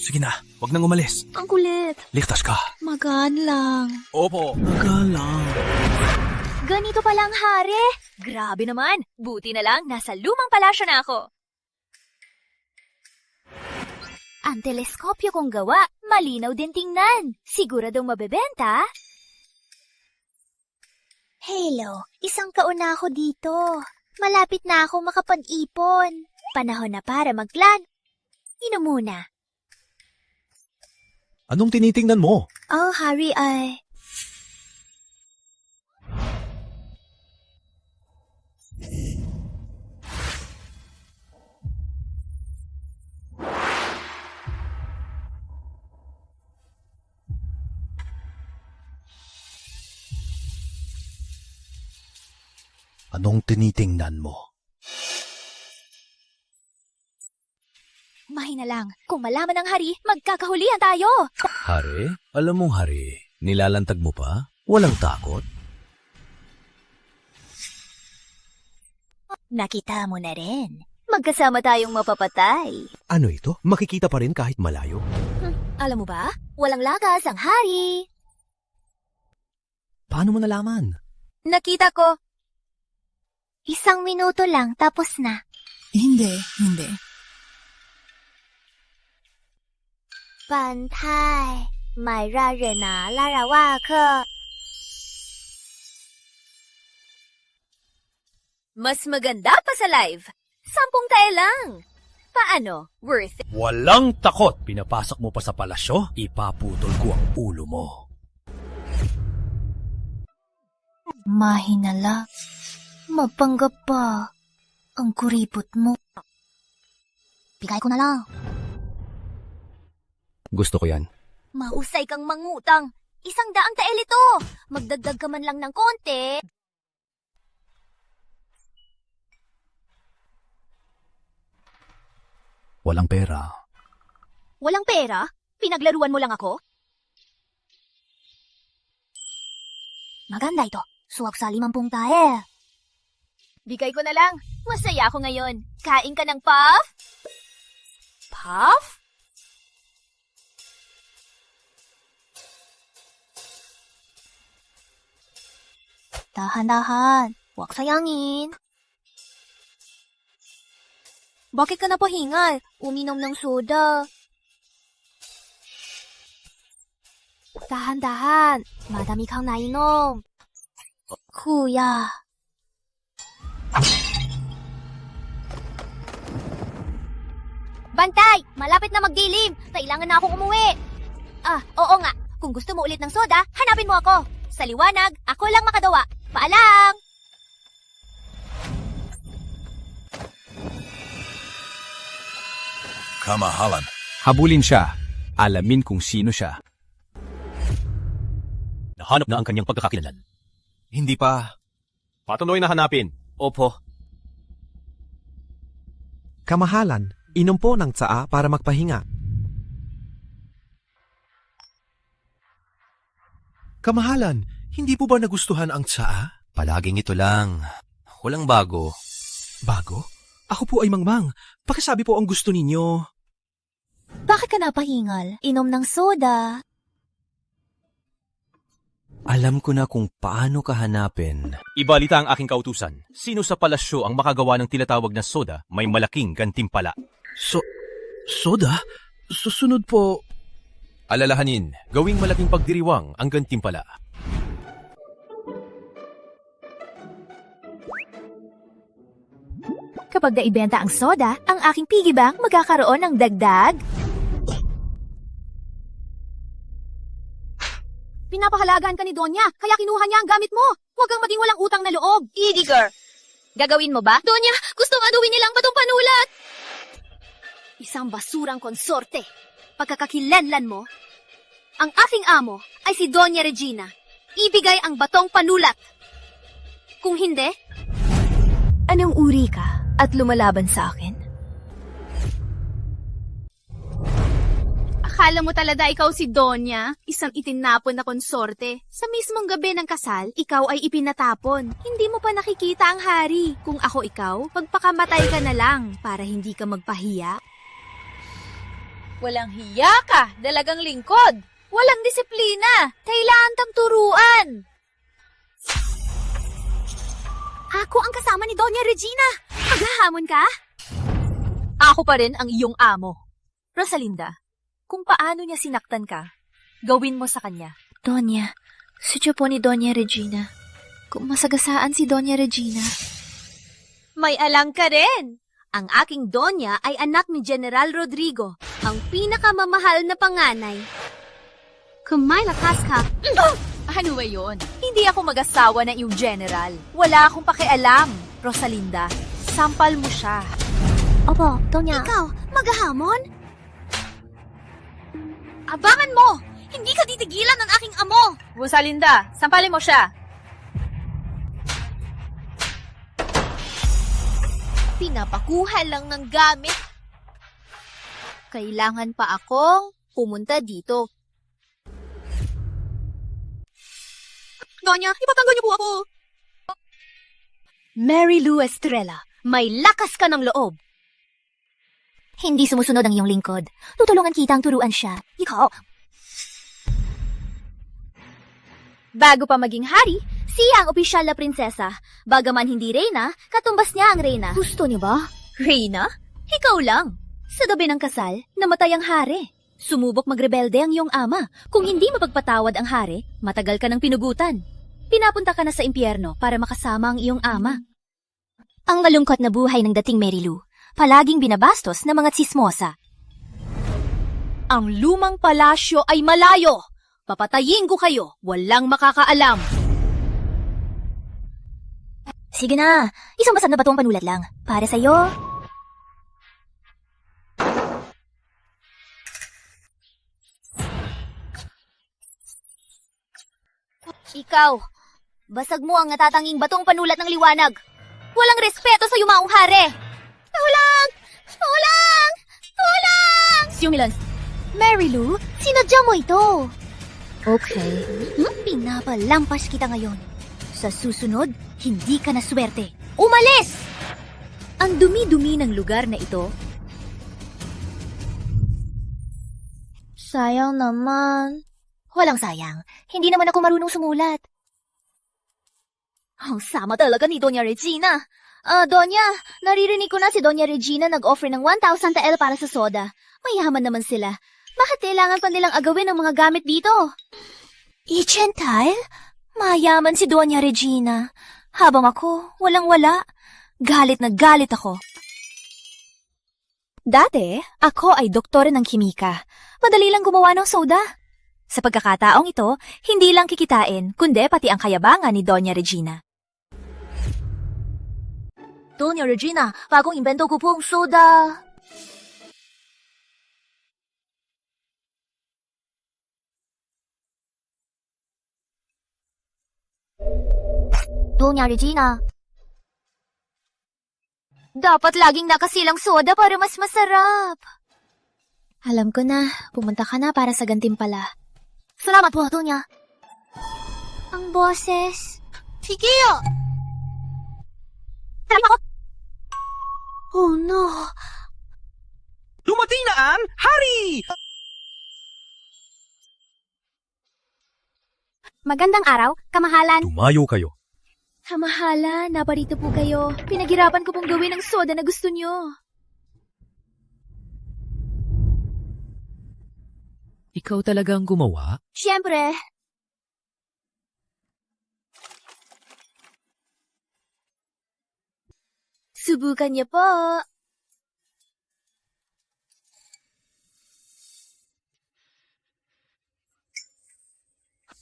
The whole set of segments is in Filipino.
Sige na, wag nang umalis. Ang kulit. Ligtas ka. Magaan lang. Opo. Magaan lang. Ganito palang hari. Grabe naman. Buti na lang, nasa lumang palasyo na ako. Ang teleskopyo kong gawa, malinaw din tingnan. Siguradong mabebenta. Hello, isang taon na ako dito. Malapit na ako makapag-ipon. Panahon na para mag-plan. Inom muna. Anong tinitingnan mo? Oh, hari ay... Anong tinitingnan mo? Mahina lang. Kung malaman ng hari, magkakahulihan tayo. Hari? Alam mong hari, nilalantag mo pa? Walang takot? Nakita mo na rin. Magkasama tayong mapapatay. Ano ito? Makikita pa rin kahit malayo? Alam mo ba? Walang lakas ang hari. Paano mo nalaman? Nakita ko. 1 minuto lang, tapos na. Hindi. 反太买让人拿拉拉瓦克 Mas maganda pa sa live. 10 tayo lang. Paano? Worth it? Walang takot! Pinapasok mo pa sa palasyo, ipaputol ko ang ulo mo. Mahina lang. Mapanggap pa. Ang kuripot mo. Bigay ko na lang. Gusto ko yan. Mahusay kang mangutang. 100 tael ito. Magdagdag ka man lang ng konti. Walang pera. Walang pera? Pinaglaruan mo lang ako? Maganda ito. Suwag sa 50 tael. Bigay ko na lang. Masaya ako ngayon. Kain ka ng puff? Puff? Dahan-dahan. Huwag sayangin. Bakit ka napahingal? Uminom ng soda. Dahan-dahan. Madami kang nainom. Kuya. Bantay! Malapit na magdilim. Kailangan na akong umuwi. Oo nga. Kung gusto mo ulit ng soda, hanapin mo ako. Sa liwanag, ako lang makadawa. Paalam! Kamahalan. Habulin siya. Alamin kung sino siya. Nahanap na ang kanyang pagkakakilanlan. Hindi pa. Patuloy na hanapin. Opo. Kamahalan, inom po ng tsaa para magpahinga. Kamahalan, hindi po ba nagustuhan ang tsaa? Palaging ito lang. Walang bago. Bago? Ako po ay mangmang. Pakisabi po ang gusto ninyo. Bakit ka napahingal? Inom ng soda. Alam ko na kung paano ka hanapin. Ibalita ang aking kautusan. Sino sa palasyo ang makagawa ng tinatawag na soda, may malaking gantimpala. Soda? Susunod po. Alalahanin, gawing malaking pagdiriwang ang gantimpala. Kapag naibenta ang soda, ang aking piggy bank magkakaroon ng dagdag. Pinapahalagaan ka ni Donya, kaya kinuha niya ang gamit mo. Huwag kang maging walang utang na loob. Idiger, gagawin mo ba? Donya, gustong aduin nilang batong panulat. Isang basurang konsorte. Pagkakakilanlan mo, ang aking amo ay si Donya Regina. Ibigay ang batong panulat. Kung hindi, anong uri ka at lumalaban sa akin? Akala mo talaga ikaw si Donya, isang itinapon na konsorte. Sa mismong gabi ng kasal, ikaw ay ipinatapon. Hindi mo pa nakikita ang hari. Kung ako ikaw, magpakamatay ka na lang para hindi ka magpahiya. Walang hiya ka, dalagang lingkod. Walang disiplina. Kailangan kang turuan. Ako ang kasama ni Doña Regina. Maghahamon ka? Ako pa rin ang iyong amo. Rosalinda, kung paano niya sinaktan ka, gawin mo sa kanya. Doña, sudyo po ni Doña Regina. Kung masagasaan si Doña Regina. May alam ka rin. Ang aking Donya ay anak ni General Rodrigo, ang pinakamamahal na panganay. Kung may lakas ka, Ano ba yun? Hindi ako mag-asawa ng iyong general. Wala akong pakialam, Rosalinda. Sampal mo siya. Opo, Doña. Ikaw, maghahamon? Abangan mo! Hindi ka titigilan ng aking amo! Rosalinda, sampalin mo siya. Pinapakuha lang ng gamit. Kailangan pa akong pumunta dito. Doña, ipatanggal niyo po ako. Mary Lou Estrella, may lakas ka ng loob. Hindi sumusunod ang iyong lingkod. Tutulungan kitang turuan siya. Ikaw, Bago pa maging hari, siya ang opisyal na prinsesa. Bagaman hindi reyna, katumbas niya ang reyna. gusto niyo ba? Reyna? Ikaw lang. Sa gabi ng kasal, namatay ang hari. Sumubok magrebelde ang iyong ama. Kung hindi mapagpatawad ang hari, matagal ka ng pinugutan. Pinapunta ka na sa impyerno para makasama ang iyong ama. Ang malungkot na buhay ng dating Mary Lou. Palaging binabastos ng mga tsismosa. Ang lumang palasyo ay malayo. Papatayin ko kayo, walang makakaalam. Sige na, isang basag na batong panulat lang. Para sa'yo. Ikaw, basag mo ang natatanging batong panulat ng liwanag. Walang respeto sa yumaong hari. Tulang! Tulang! Tulang! Sumilans. Mary Lou, sinadya mo ito. Okay. Pinapalampas kita ngayon. Sa susunod, hindi ka na swerte. Umalis! Ang dumi-dumi ng lugar na ito. Sayang naman. Walang sayang. Hindi naman ako marunong sumulat. Ang sama talaga ni Doña Regina. Doña, naririnig ko na si Doña Regina nag-offer ng 1,000 TL para sa soda. Mayaman naman sila. Bakit kailangan pa nilang agawin ang mga gamit dito? Ichental? Mayaman si Doña Regina. Habang ako, walang-wala. Galit na galit ako. Dati, ako ay doktor ng kimika. Madali lang gumawa ng soda. Sa pagkakataong ito, hindi lang kikitain, kundi pati ang kayabangan ni Doña Regina. Doña Regina, bagong imbento ko po ang soda. Doña Regina. Dapat laging nakasilang soda para mas masarap. Alam ko na, pumunta ka na para sa gantimpala. Salamat po, Doña. Ang boses. Tigil! Alam ako. Oh no. Dumating na ang hari! Magandang araw, kamahalan. Tumayo kayo. Kamahala, naparito po kayo. Pinaghirapan ko pong gawin ang soda na gusto nyo. Ikaw talaga ang gumawa? Siyempre. Subukan niyo po.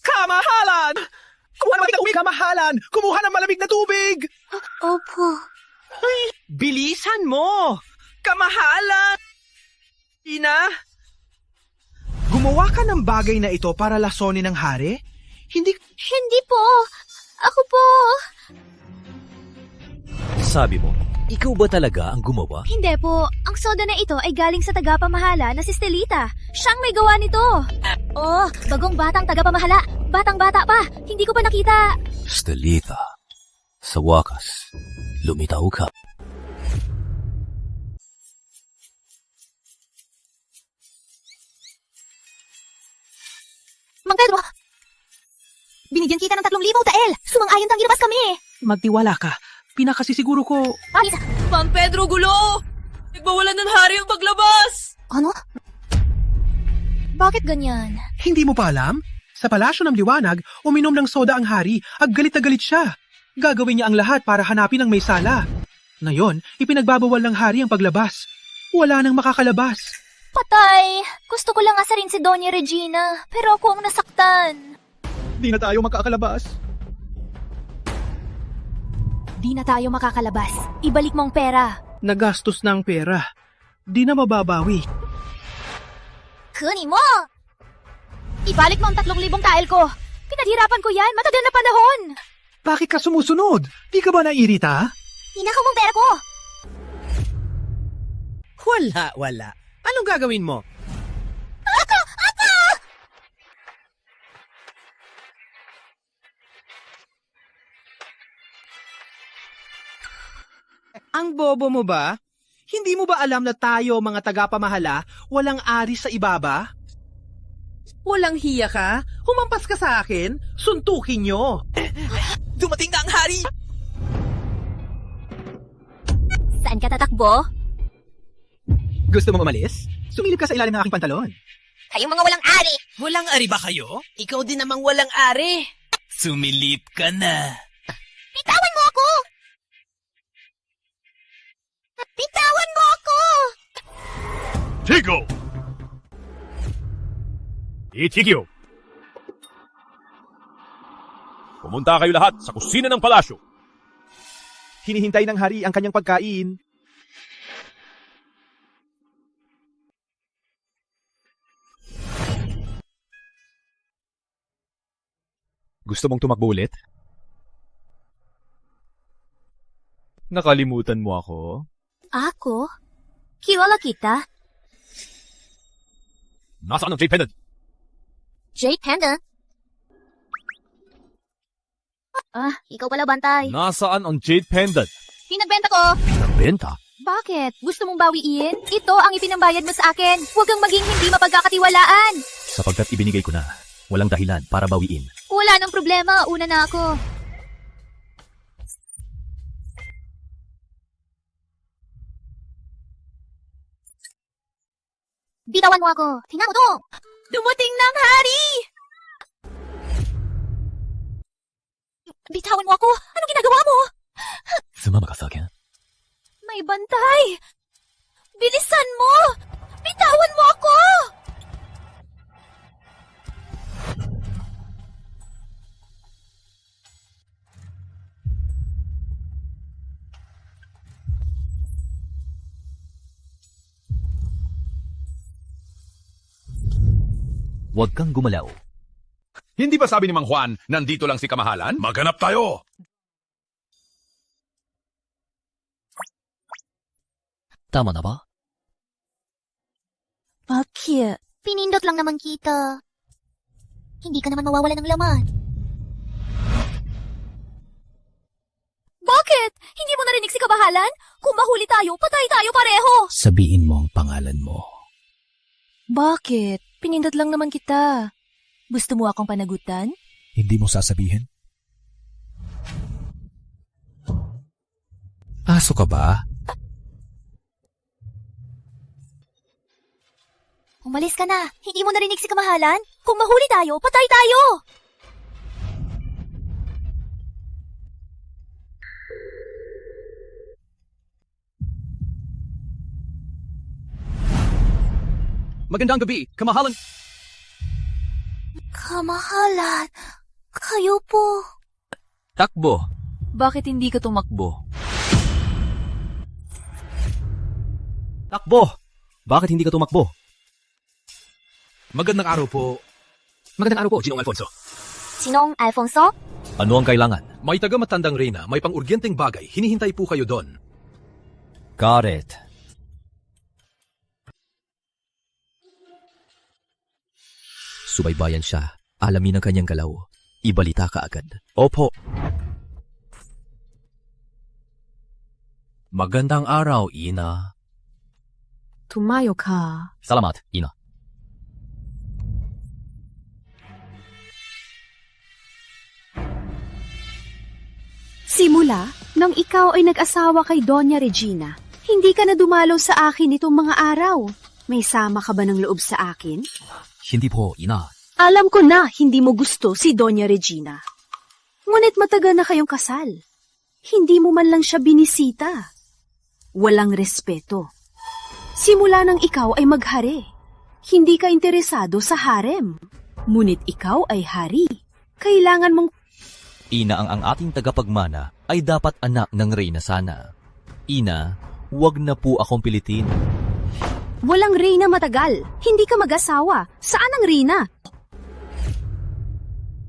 Kamahalan! Kumuha ng tubig, kamahalan! Kumuha ng malamig na tubig! Opo. Ay, bilisan mo! Kamahalan! Ina? Gumawa ka ng bagay na ito para lasonin ng hari? Hindi... Hindi po. Ako po. Sabi mo, ikaw ba talaga ang gumawa? Hindi po. Ang soda na ito ay galing sa tagapamahala na si Stelita. Siyang may gawa nito. Oh, bagong batang tagapamahala. Batang-bata pa. Hindi ko pa nakita. Stelita, sa wakas, lumitaw ka. Binigyan kita ng 3,000 dahil sumang-ayon kang ilabas kami. Magtiwala ka. Pinakasisiguro ko, Mang Pedro Gulo! Nagbawalan ng hari ang paglabas! Ano? Bakit ganyan? hindi mo pa alam? Sa palasyo ng liwanag, uminom ng soda ang hari at galit na galit siya. Gagawin niya ang lahat para hanapin ang may sala. Ngayon, ipinagbabawal ng hari ang paglabas. Wala nang makakalabas. Patay! Gusto ko lang asarin si Doña Regina, pero ako ang nasaktan. Di na tayo makakalabas. Di na tayo makakalabas. Ibalik mo ang pera. Nagastos na ang pera. Di na mababawi. Kunin mo! Ibalik mo ang 3,000 tael ko. Pinaghirapan ko yan, matagal na panahon. Bakit ka sumusunod? Di ka ba nairita? Hinakaw mong pera ko! Wala. Anong gagawin mo? Ang bobo mo ba? Hindi mo ba alam na tayo, mga tagapamahala, walang ari sa ibaba? Walang hiya ka? Humampas ka sa akin? Suntukin nyo! Dumating na ang hari! Saan ka tatakbo? Gusto mo umalis? Sumilip ka sa ilalim ng aking pantalon. Kayong mga walang ari! Walang ari ba kayo? Ikaw din namang walang ari. Sumilip ka na. Bitawan mo ako! Bitawan mo ako! Tigo! Itigyo! Pumunta kayo lahat sa kusina ng palasyo. Hinihintay ng hari ang kanyang pagkain. Gusto mong tumakbo ulit? Nakalimutan mo ako? Ako? Kilala kita? Nasaan ang Jade Pendant? Jade Pendant? Ikaw pala, Bantay. Nasaan ang Jade Pendant? Pinagbenta ko. Benta? Bakit? Gusto mong bawiin? Ito ang ipinambayad mo sa akin. Huwag kang maging hindi mapagkakatiwalaan. Sapagkat ibinigay ko na, walang dahilan para bawiin. Wala nang problema. Una na ako. Bitawan mo ako. Tingnan mo to. Dumating na ang hari! Bitawan mo ako. Anong ginagawa mo? Sumama ka sa akin. May bantay! Bilisan mo! Bitawan mo ako! Huwag kang gumalaw. Hindi ba sabi ni Mang Juan, nandito lang si Kamahalan? Maghanap tayo! Tama na ba? Bakit? Pinindot lang naman kita. Hindi ka naman mawawala ng laman. Bakit? Hindi mo narinig si Kabahalan? Kung mahuli tayo, patay tayo pareho! Sabihin mo ang pangalan mo. Bakit? Pinindot lang naman kita. Gusto mo akong panagutan? Hindi mo sasabihin? Aso ka ba? Umalis ka na. Hindi mo narinig si Kamahalan? Kung mahuli tayo, patay tayo! Magandang gabi, Kamahalan. Kamahalan, kayo po. Takbo. Bakit hindi ka tumakbo? Takbo! Bakit hindi ka tumakbo? Magandang araw po. Magandang araw po, Ginong Alfonso. Sinong Alfonso? Ano ang kailangan? May taga-matandang reyna, may pang-urgenteng bagay. Hinihintay po kayo doon. Got it. Subaybayan siya. Alamin ang kanyang galaw. Ibalita ka agad. Opo. Magandang araw, Ina. Tumayo ka. Salamat, Ina. Simula, nang ikaw ay nag-asawa kay Doña Regina, hindi ka na dumalaw sa akin itong mga araw. May sama ka ba ng loob sa akin? Hindi po, ina. Alam ko na hindi mo gusto si Doña Regina. Ngunit matagal na kayong kasal. Hindi mo man lang siya binisita. Walang respeto. Simula nang ikaw ay maghari. Hindi ka interesado sa harem. Ngunit ikaw ay hari. Kailangan mong... Ina, ang ating tagapagmana ay dapat anak ng reyna sana. Ina, huwag na po akong pilitin. Walang reyna matagal. Hindi ka mag-asawa. Saan ang reyna?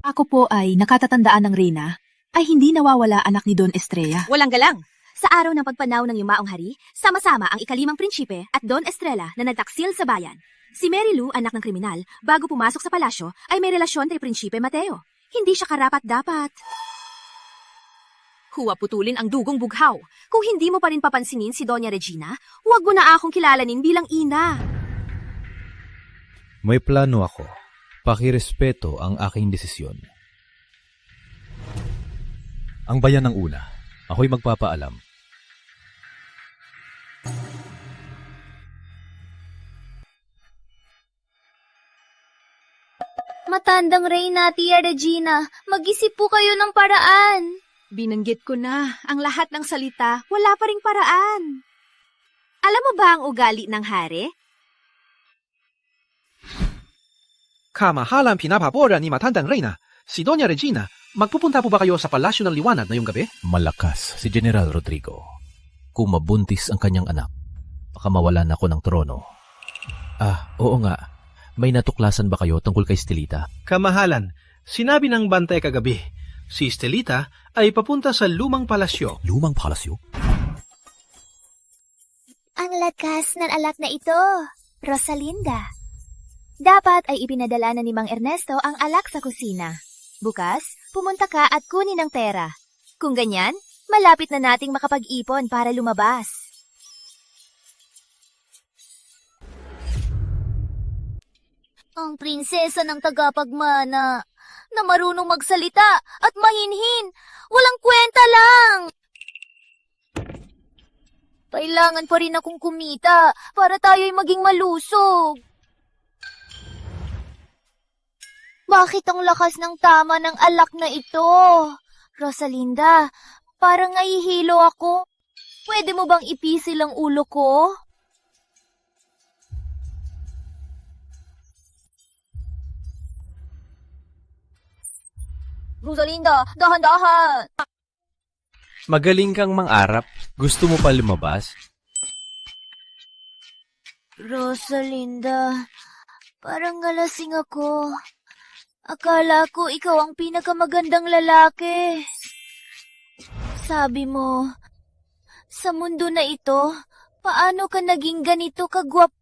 Ako po ay nakatatandaan ng reyna ay hindi nawawala anak ni Don Estrella. Walang galang. Sa araw ng pagpanaw ng yumaong hari, sama-sama ang ikalimang prinsipe at Don Estrella na nagtaksil sa bayan. Si Mary Lou, anak ng kriminal, bago pumasok sa palasyo, ay may relasyon kay Prinsipe Mateo. Hindi siya karapat-dapat. Huwag putulin ang dugong bughaw. Kung hindi mo pa rin papansinin si Doña Regina, huwag mo na akong kilalanin bilang ina. May plano ako. Pakirespeto ang aking desisyon. Ang bayan ng una. Ako'y magpapaalam. Matandang Reyna, Tia Regina, mag-isip po kayo ng paraan. Binanggit ko na, ang lahat ng salita, wala pa ring paraan. Alam mo ba ang ugali ng hari? Kamahalan pinapabora ni Matandang Reyna. Si Doña Regina, magpupunta po ba kayo sa Palasyo ng Liwanag ngayong gabi? Malakas si General Rodrigo. Kung mabuntis ang kanyang anak, baka mawalan ako ng trono. Oo nga. May natuklasan ba kayo tungkol kay Estelita? Kamahalan, sinabi ng bantay kagabi, si Estelita ay papunta sa Lumang Palasyo. Lumang palasyo? Ang lakas ng alak na ito, Rosalinda. Dapat ay ipinadala na ni Mang Ernesto ang alak sa kusina. Bukas, pumunta ka at kunin ang pera. Kung ganyan, malapit na nating makapag-ipon para lumabas. Ang prinsesa ng tagapagmana na marunong magsalita at mahinhin. Walang kwenta lang. Kailangan pa rin akong kumita para tayo'y maging malusog. Bakit ang lakas ng tama ng alak na ito? Rosalinda, parang nahihilo ako. Pwede mo bang ipisil ang ulo ko? Rosalinda, dahan-dahan! Magaling kang mangarap. Gusto mo pa lumabas? Rosalinda, parang galasing ako. Akala ko ikaw ang pinakamagandang lalaki. Sabi mo, sa mundo na ito, paano ka naging ganito kagwap?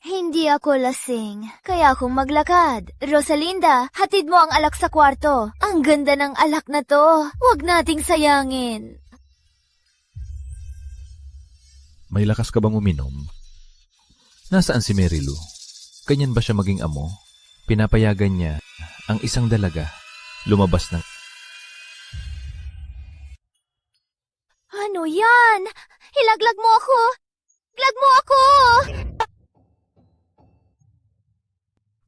Hindi ako lasing, kaya akong maglakad. Rosalinda, hatid mo ang alak sa kwarto. Ang ganda ng alak na to. Huwag nating sayangin. May lakas ka bang uminom? Nasaan si Mary Lou? Ganyan ba siya maging amo? Pinapayagan niya ang isang dalaga lumabas ng... Ano yan? Hilaglag mo ako! Hilaglag mo ako!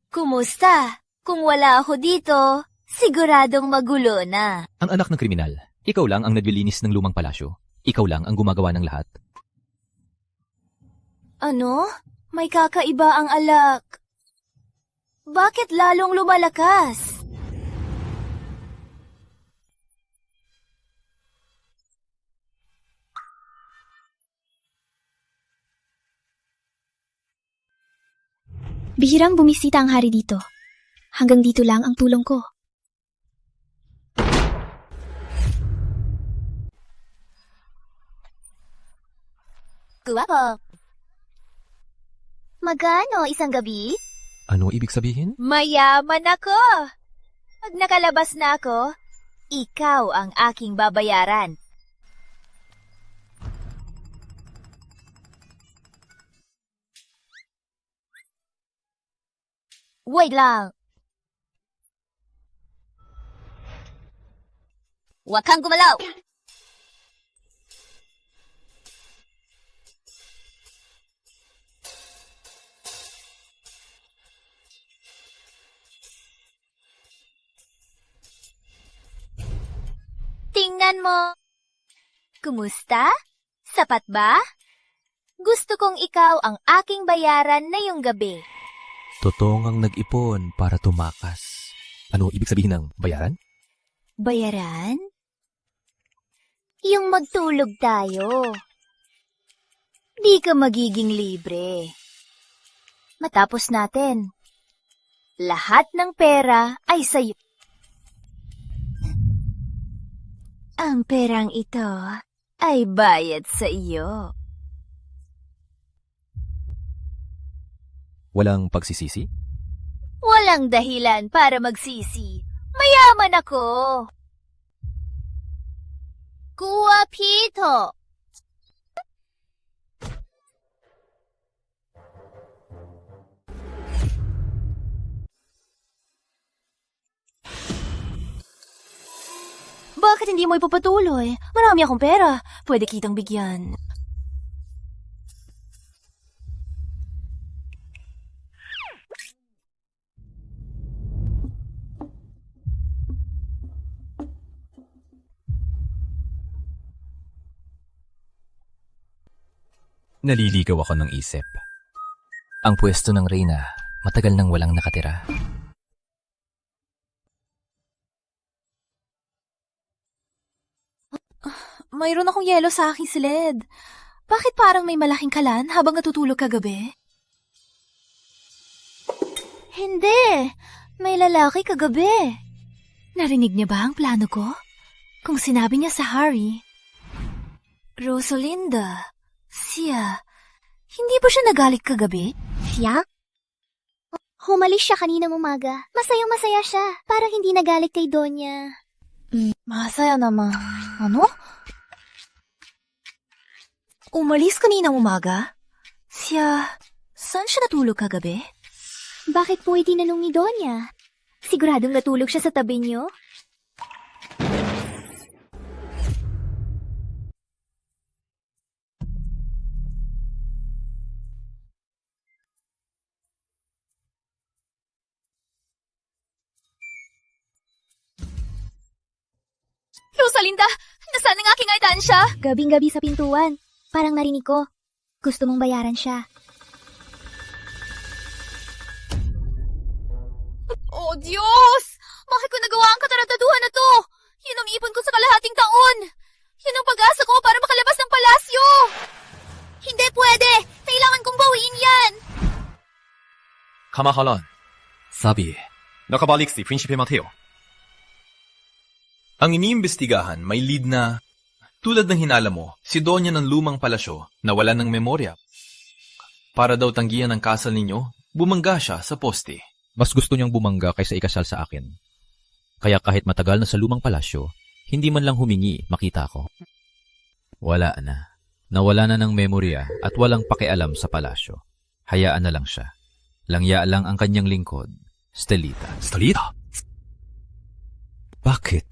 Kumusta? Kung wala ako dito, siguradong magulo na. Ang anak ng kriminal, ikaw lang ang naglilinis ng lumang palasyo. Ikaw lang ang gumagawa ng lahat. Ano? May kakaiba ang alak. Bakit lalong lumalakas? Bihirang bumisita ang hari dito. Hanggang dito lang ang tulong ko. Guwapo. Magkano isang gabi? Ano ibig sabihin? Mayaman ako. Pag nakalabas na ako, Ikaw ang aking babayaran. Wait lang. Huwag kang gumalaw! Tingnan mo. Kumusta? Sapat ba? Gusto kong ikaw ang aking bayaran na yung gabi. Totoong nag-ipon para tumakas. Ano ibig sabihin ng bayaran? Bayaran? Yung magtulog tayo. Di ka magiging libre. Matapos natin, lahat ng pera ay sa'yo. Ang perang ito ay bayad sa iyo. Walang pagsisisi? Walang dahilan para magsisi. Mayaman ako. Guwapito. Bakit hindi mo ipapatuloy? Marami akong pera. Pwede kitang bigyan. Naliligaw ako ng isip. Ang pwesto ng Reyna, matagal nang walang nakatira. Mayroon akong yelo sa aking silid. Bakit parang may malaking kalan habang natutulog kagabi? Hindi. May lalaki kagabi. Narinig niya ba ang plano ko? Kung sinabi niya sa Harry, Rosalinda, siya, hindi ba siya nagalit kagabi? Siya? Humalis siya kaninang umaga. Masayang-masaya siya. Parang hindi nagalit kay Donya. Masaya naman. Ano? Umalis kaninang umaga? Siya, saan siya natulog kagabi? Bakit po itinanong ni Donya? Siguradong natulog siya sa tabi niyo? Rosalinda, nasaan ang aking aldansya? Gabing-gabi sa pintuan. Parang narinig ko. Gusto mong bayaran siya. Oh, Diyos! Bakit ko nagawa ang katarataduhan na to? Yun ang ipon ko sa kalahating taon. Yun ang pag-asa ko para makalabas ng palasyo. Hindi pwede! Kailangan kong bawiin yan! Kamahalan. Sabi, Nakabalik si Prinsipe Mateo. Ang iniimbestigahan may lead na, tulad ng hinala mo, si Donya ng lumang palasyo na wala ng memorya. Para daw tanggihan ang kasal ninyo, bumangga siya sa poste. mas gusto niyang bumangga kaysa ikasal sa akin. Kaya kahit matagal na sa lumang palasyo, hindi man lang humingi, makita ko. Wala na. Nawala na ng memorya at walang pakialam sa palasyo. Hayaan na lang siya. Langya lang ang kanyang lingkod, Stelita. Stalita? Bakit?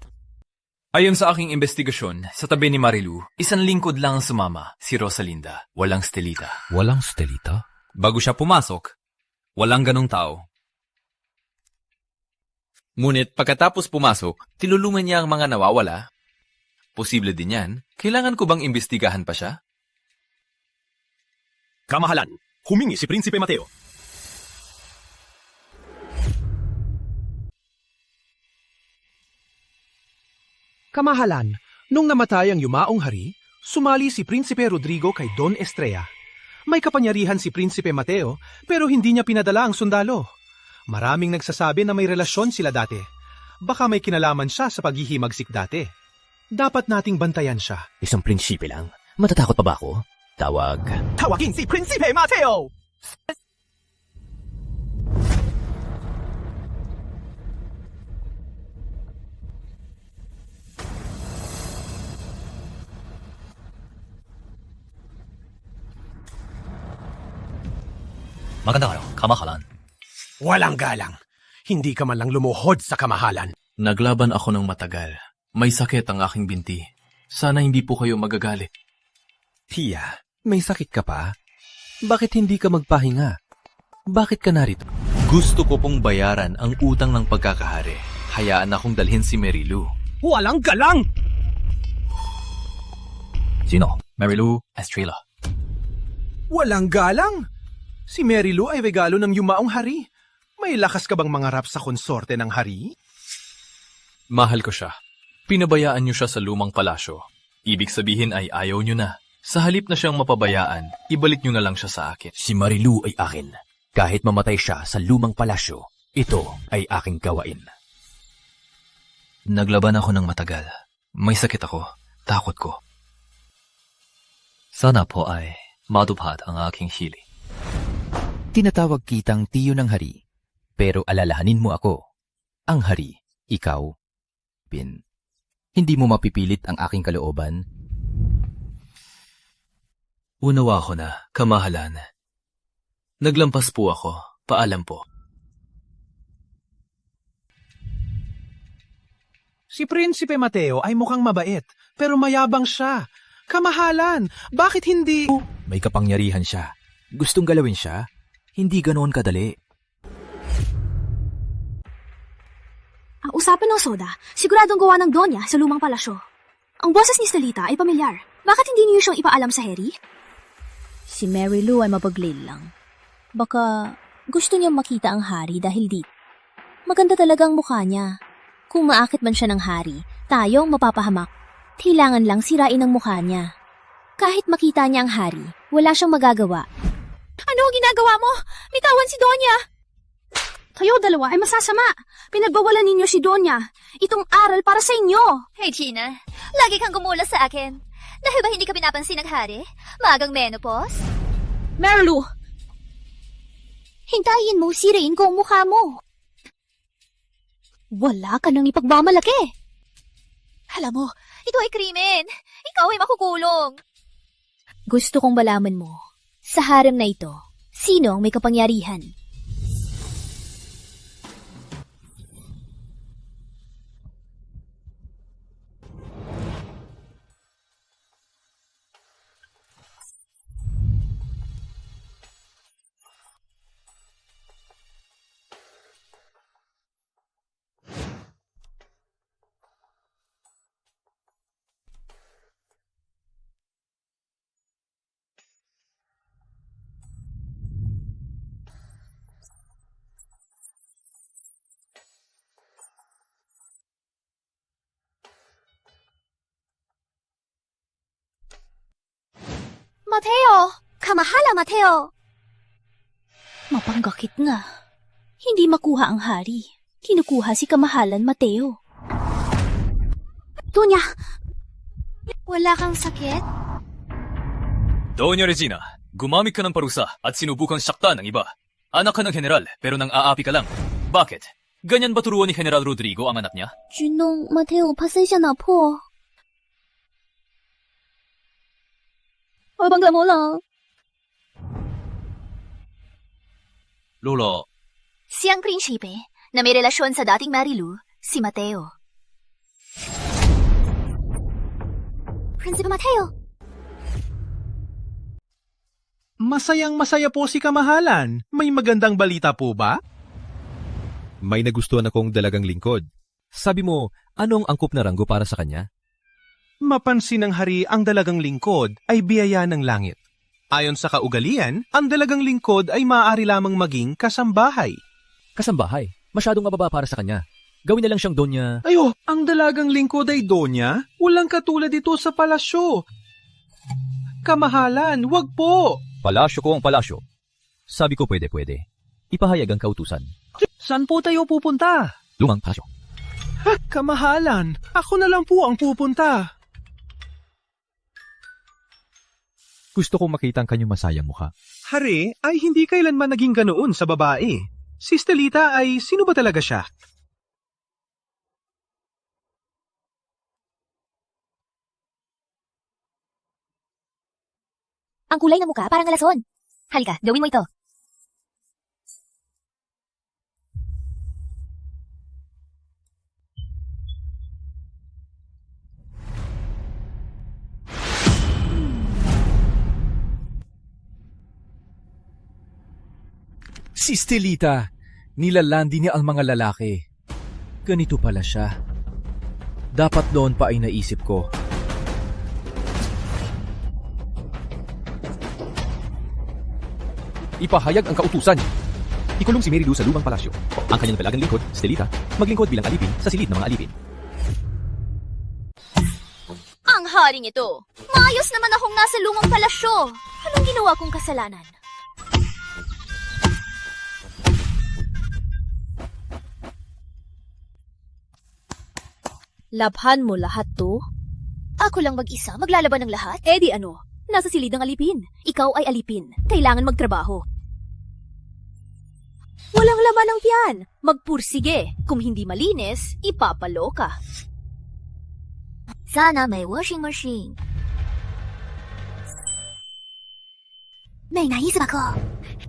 Ayon sa aking investigasyon, sa tabi ni Marilu, isang lingkod lang ang sumama, si Rosalinda. Walang Stelita. Walang Stelita? Bago siya pumasok, walang ganong tao. Ngunit pagkatapos pumasok, tinulungan niya ang mga nawawala. Posible din yan. Kailangan ko bang imbestigahan pa siya? Kamahalan, humingi si Prinsipe Mateo. Kamahalan, nung namatay ang yumaong hari, sumali si Prinsipe Rodrigo kay Don Estrella. May kapangyarihan si Prinsipe Mateo, pero hindi niya pinadala ang sundalo. Maraming nagsasabi na may relasyon sila dati. Baka may kinalaman siya sa paghihimagsik dati. Dapat nating bantayan siya. Isang prinsipe lang? Matatakot pa ba ako? Tawag. Tawagin si Prinsipe Mateo! Magandang araw, kamahalan. Walang galang. Hindi ka man lang lumuhod sa kamahalan. Naglaban ako ng matagal. May sakit ang aking binti. Sana hindi po kayo magagalit. Tia, may sakit ka pa? Bakit hindi ka magpahinga? Bakit ka narito? Gusto ko pong bayaran ang utang ng pagkakahari. Hayaan akong dalhin si Mary Lou. Walang galang! Sino? Mary Lou Estrella. Walang galang! Si Mary Lou ay regalo ng yumaong hari. May lakas ka bang mangarap sa konsorte ng hari? Mahal ko siya. Pinabayaan niyo siya sa lumang palasyo. Ibig sabihin ay ayaw niyo na. Sa halip na siyang mapabayaan, ibalik niyo na lang siya sa akin. Si Marilu ay akin. Kahit mamatay siya sa lumang palasyo, ito ay aking gawain. Naglaban ako ng matagal. May sakit ako. Takot ko. Sana po ay matupad ang aking hili. Tinatawag kitang tiyo ng hari. Pero alalahanin mo ako. Ang hari, ikaw, Pin. Hindi mo mapipilit ang aking kalooban. Unawa ko na, kamahalan. Naglampas po ako. Paalam po. Si Prinsipe Mateo ay mukhang mabait, pero mayabang siya. Kamahalan, bakit hindi... May kapangyarihan siya. Gustong galawin siya. Hindi ganoon kadali. Ang usapan ng soda, siguradong gawa ng Donya sa lumang palasyo. Ang boses ni Stelita ay pamilyar. Bakit hindi niyo siyang ipaalam sa Harry? Si Mary Lou ay mapaglil lang. Baka gusto niyang makita ang hari dahil dito. Maganda talaga ang mukha niya. Kung maakit man siya ng hari, tayo ang mapapahamak. Kailangan lang sirain ang mukha niya. Kahit makita niya ang hari, wala siyang magagawa. Ano ang ginagawa mo? Bitawan si Donya! Kayo dalawa ay masasama. Pinagbawalan ninyo si Donya. Itong aral para sa inyo. Hey Gina, lagi kang gumula sa akin. Dahil ba hindi ka pinapansin ng hari? Maagang menopause? Marilu! Hintayin mo, sirain ko ang mukha mo. Wala ka nang ipagmamalaki. Alam mo, ito ay krimen. Ikaw ay makukulong. Gusto kong malaman mo, sa harem na ito, sino ang may kapangyarihan? Mateo! Kamahala, Mateo! Mapanggakit nga. Hindi makuha ang hari. Kinukuha si Kamahalan, Mateo. Donya! Wala kang sakit? Doña Regina, gumamit ka ng parusa at sinubukang saktan ng iba. Anak ka ng general, pero nang aapi ka lang. Bakit? Ganyan ba turuan ni General Rodrigo ang anak niya? Junong, Mateo, pasensya na po. Bangla mo lang. Lola, Siyang prinsipe na may relasyon sa dating Marilu, si Mateo. Prinsipe Mateo! Masayang-masaya po si Kamahalan. May magandang balita po ba? May nagustuhan akong dalagang lingkod. Sabi mo, anong angkop na ranggo para sa kanya? Mapansin ng hari ang dalagang lingkod ay biyaya ng langit. Ayon sa kaugalian, ang dalagang lingkod ay maaari lamang maging kasambahay. Kasambahay. Masyadong mababa para sa kanya. Gawin na lang siyang Donya. Ayo, ang dalagang lingkod ay Donya? Walang katulad ito sa palasyo. Kamahalan, wag po! Palasyo ko ang palasyo. Sabi ko pwede. Ipahayag ang kautusan. Saan po tayo pupunta? Lumang palasyo. Kamahalan, ako na lang po ang pupunta. Gusto kong makita ang kanyang masayang mukha. Hari ay hindi kailanman naging ganoon sa babae. Si Stelita ay sino ba talaga siya? Ang kulay ng mukha parang alason. Halika, gawin mo ito. Si Stelita, nilalandi niya ang mga lalaki. Ganito pala siya. Dapat noon pa ay naisip ko. Ipahayag ang kautusan. Ikulong si Merilu sa lumang palasyo. Ang kanyang dalagang lingkod, Stelita, maglingkod bilang alipin sa silid ng mga alipin. Ang haring ito! Maayos naman akong nasa lumang palasyo! Anong ginawa kong kasalanan? Labhan mo lahat to? Ako lang mag-isa, maglalaban ng lahat? Eh di ano, nasa silid ng alipin. Ikaw ay alipin. Kailangan magtrabaho. Walang laman ang tiyan. Magpursige. Kung hindi malinis, ipapalo ka. Sana may washing machine. May naisip ako.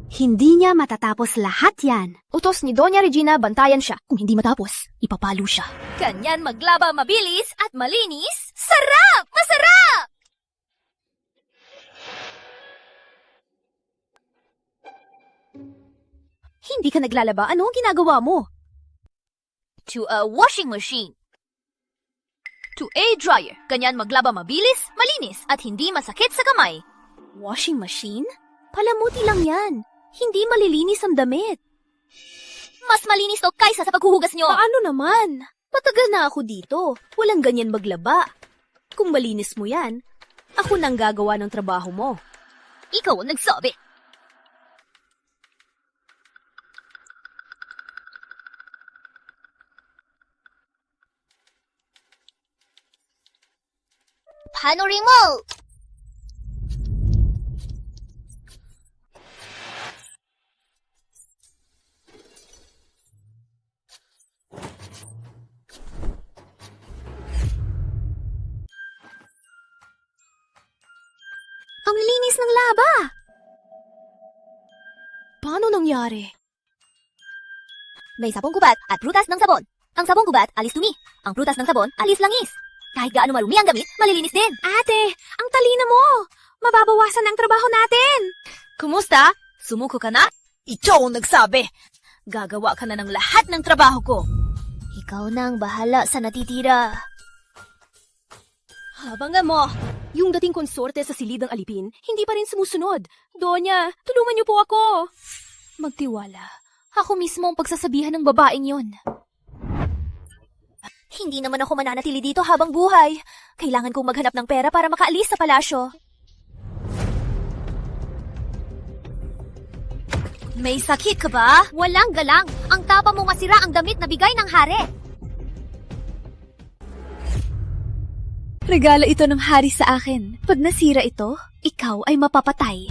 Hindi niya matatapos lahat yan. Utos ni Doña Regina, bantayan siya. Kung hindi matapos, ipapalo siya. Ganyan maglaba mabilis at malinis. Sarap! Masarap! Hindi ka naglalaba. Ano ang ginagawa mo? To a washing machine. To a dryer. Ganyan maglaba mabilis, malinis, at hindi masakit sa kamay. Washing machine? Palamuti lang yan. Hindi malilinis ang damit. Mas malinis to kaysa sa paghuhugas nyo. Paano naman? Matagal na ako dito. Walang ganyan maglaba. Kung malinis mo yan, ako nang gagawa ng trabaho mo. Ikaw ang nagsabi. Paano remote? Ang linis ng laba! Paano nangyari? May sabong gubat at prutas ng sabon. Ang sabong gubat, alis dumi. Ang prutas ng sabon, alis langis. Kahit gaano marumi ang gamit, malilinis din. Ate, ang talino mo! Mababawasan ang trabaho natin! Kumusta? Sumuko ka na? Ikaw ang nagsabi! Gagawa ka na ng lahat ng trabaho ko! Ikaw na ang bahala sa natitira. Habang mo, yung dating konsorte sa silid ng alipin, hindi pa rin sumusunod. Donya, tulungan niyo po ako! Magtiwala. Ako mismo ang pagsasabihan ng babaeng yon. Hindi naman ako mananatili dito habang buhay. Kailangan kong maghanap ng pera para makaalis sa palasyo. May sakit ka ba? Walang galang. Ang tapa mo masira ang damit na bigay ng hari. Regalo ito ng hari sa akin. Pag nasira ito, ikaw ay mapapatay.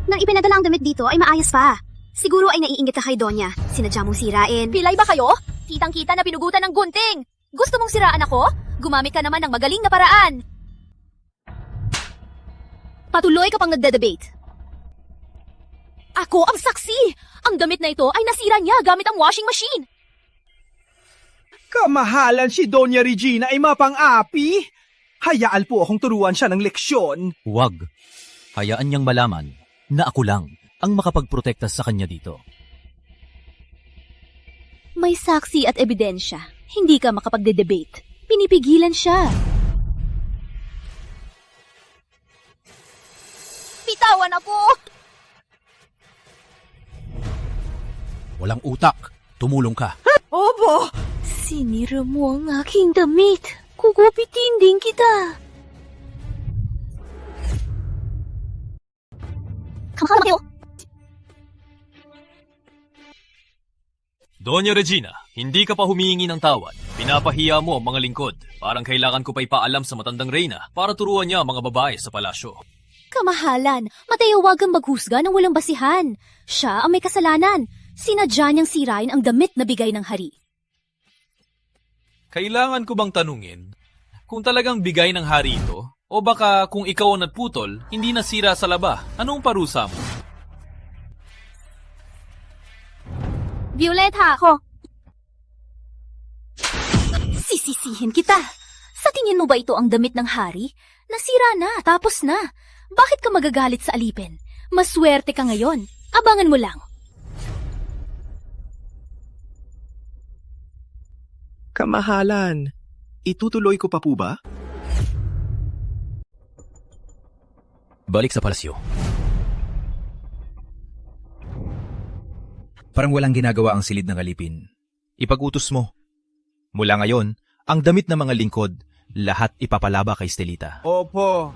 Nang ipinadala ang damit dito ay maayos pa. Siguro ay naiinggit ka kay Donya. Sinadya mong sirain. Pilay ba kayo? Kitang-kita na pinugutan ng gunting. Gusto mong siraan ako? Gumamit ka naman ng magaling na paraan. Patuloy ka pang nagde-debate. Ako ang saksi! Ang damit na ito ay nasira niya gamit ang washing machine. Kamahalan si Doña Regina ay mapang-api. Hayaan po akong turuan siya ng leksyon. Huwag. Hayaan niyang malaman na ako lang ang makapagprotekta sa kanya dito. May saksi at ebidensya. Hindi ka makapagde-debate. Pinipigilan siya. Bitawan ako! Walang utak. Tumulong ka. Opo! Sinira mo ang aking damit. Kukupitin din kita. Kamakala kayo. Doña Regina, hindi ka pa humihingi ng tawad. Pinapahiya mo ang mga lingkod. Parang kailangan ko pa ipaalam sa matandang reyna para turuan niya ang mga babae sa palasyo. Kamahalan, matayawagang maghusga ng walang basihan. Siya ang may kasalanan. Sinadya niyang sirain ang damit na bigay ng hari. Kailangan ko bang tanungin kung talagang bigay ng hari ito? O baka kung ikaw ang nagputol, hindi nasira sa laba, anong parusa mo? Violeta! Ako! Sisisihin kita! Sa tingin mo ba ito ang damit ng hari? Nasira na, tapos na. Bakit ka magagalit sa alipin? Maswerte ka ngayon. Abangan mo lang. Kamahalan, itutuloy ko pa po ba? Balik sa palasyo. Parang walang ginagawa ang silid ng alipin. Ipag-utos mo. Mula ngayon, ang damit ng mga lingkod, lahat ipapalaba kay Estelita. Opo.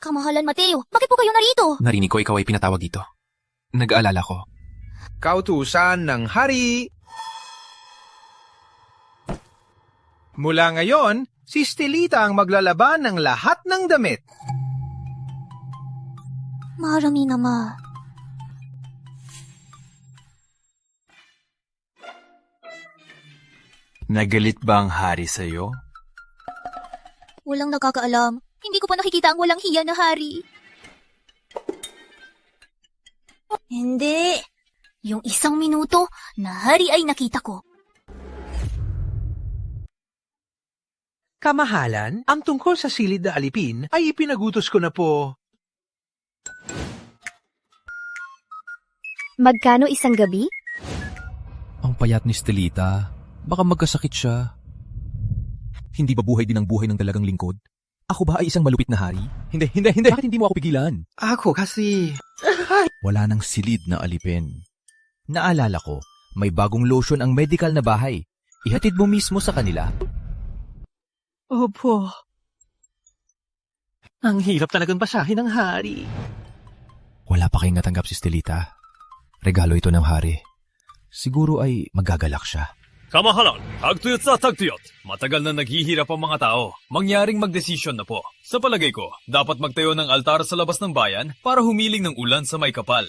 Kamahalan Mateo, bakit po kayo narito? Narinig ko ikaw ay pinatawag dito. Nag-aalala ko. Kautusan ng hari. Mula ngayon, si Estelita ang maglalaban ng lahat ng damit. Marami naman. Nagalit ba ang hari sa'yo? Walang nakakaalam. Hindi ko pa nakikita ang walang hiya na hari. Hindi. Yung 1 minuto na hari ay nakita ko. Kamahalan, ang tungkol sa silid na alipin ay ipinagutos ko na po. Magkano isang gabi? Ang payat ni Estelita. Baka magkasakit siya. Hindi ba buhay din ang buhay ng dalagang lingkod? Ako ba ay isang malupit na hari? Hindi. Bakit hindi mo ako pigilan? Ako kasi... Wala nang silid na alipin. Naalala ko, may bagong lotion ang medical na bahay. Ihatid mo mismo sa kanila. Opo. Ang hirap talagang basahin ng hari. Wala pa kayong natanggap si Estelita. Regalo ito ng hari. Siguro ay magagalak siya. Kamahalan, tagtuyot sa tagtuyot. Matagal na naghihirap ang mga tao. Mangyaring magdesisyon na po. Sa palagay ko, dapat magtayo ng altar sa labas ng bayan para humiling ng ulan sa may kapal.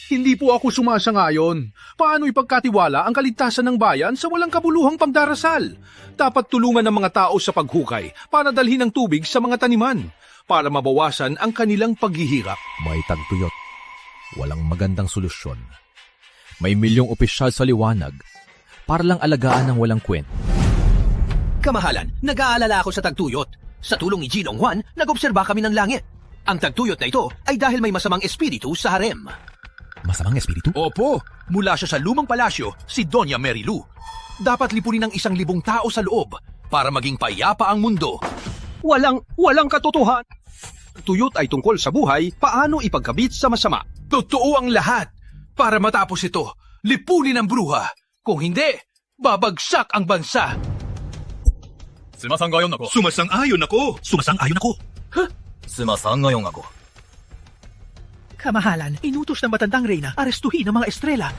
Hindi po ako sumasangayon. Paano ipagkatiwala ang kaligtasan ng bayan sa walang kabuluhang pagdarasal? Dapat tulungan ng mga tao sa paghukay para dalhin ng tubig sa mga taniman para mabawasan ang kanilang paghihirap. May tagtuyot. Walang magandang solusyon. May milyong opisyal sa liwanag para lang alagaan ng walang kwent. Kamahalan, nag-aalala ako sa tagtuyot. Sa tulong ni Ginong Juan, nag-obserba kami ng langit. Ang tagtuyot na ito ay dahil may masamang espiritu sa harem. Masamang espiritu? Opo, mula siya sa lumang palasyo, si Doña Merilu. Dapat lipunin ng 1,000 tao sa loob para maging payapa ang mundo. Walang katotohanan. Tuyot ay tungkol sa buhay, paano ipagkabit sa masama. Totoo ang lahat. Para matapos ito, lipunin ang bruha. Kung hindi, babagsak ang bansa. Sumasang-ayon ako. Sumasang-ayon ako. Sumasang-ayon ako. Kamahalan, inutos ng matandang reyna arestuhin ang mga estrela.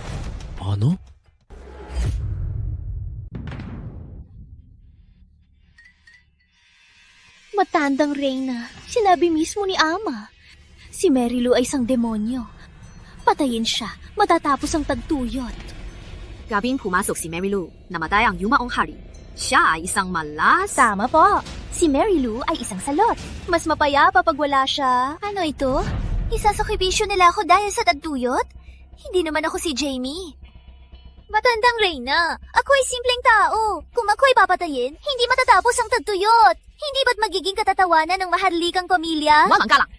Ano? Matandang reyna, sinabi mismo ni Ama. Si Merilu ay isang demonyo. Patayin siya, matatapos ang tagtuyot. Gabing pumasok si Merilu, namatay ang yumaong hari. Siya ay isang malas. Tama po. Si Merilu ay isang salot. Mas mapayapa pag wala siya. Ano ito? Isasakripisyo nila ako dahil sa tagtuyot? Hindi naman ako si Jamie. Matandang reyna, ako ay simpleng tao. Kung ako ay papatayin, hindi matatapos ang tagtuyot. Hindi ba't magiging katatawanan ng maharlikang pamilya? Mamang galang!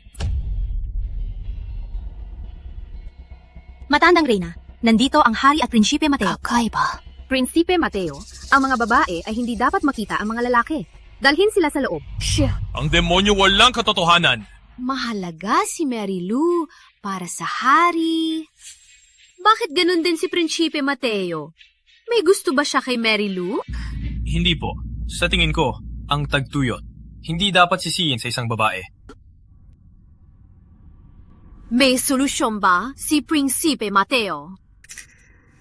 Matandang reyna, nandito ang hari at Prinsipe Mateo. Kakaiba. Prinsipe Mateo, ang mga babae ay hindi dapat makita ang mga lalaki. Dalhin sila sa loob. Ang demonyo walang katotohanan. Mahalaga si Merilu para sa hari. Bakit ganun din si Prinsipe Mateo? May gusto ba siya kay Merilu? Hindi po. Sa tingin ko, ang tagtuyot, hindi dapat sisiyin sa isang babae. May solusyon ba si Prinsipe Mateo?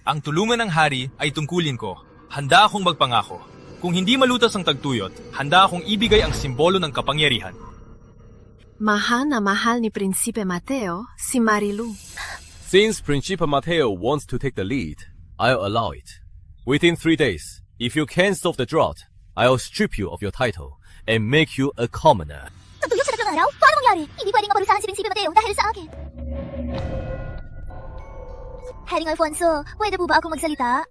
Ang tulungan ng hari ay tungkulin ko. Handa akong magpangako. Kung hindi malutas ang tagtuyot, handa akong ibigay ang simbolo ng kapangyarihan. Mahal na mahal ni Prinsipe Mateo si Marilu. Since Principe Mateo wants to take the lead, I'll allow it. Within 3 days, if you can't stop the drought, I'll strip you of your title and make you a commoner. Tagtuyot sa 3 araw? Paano mangyari? Hindi pwedeng maparusahan si Prinsipe Mateo dahil sa akin. Haring Alfonso, pwede po ba akong magsalita?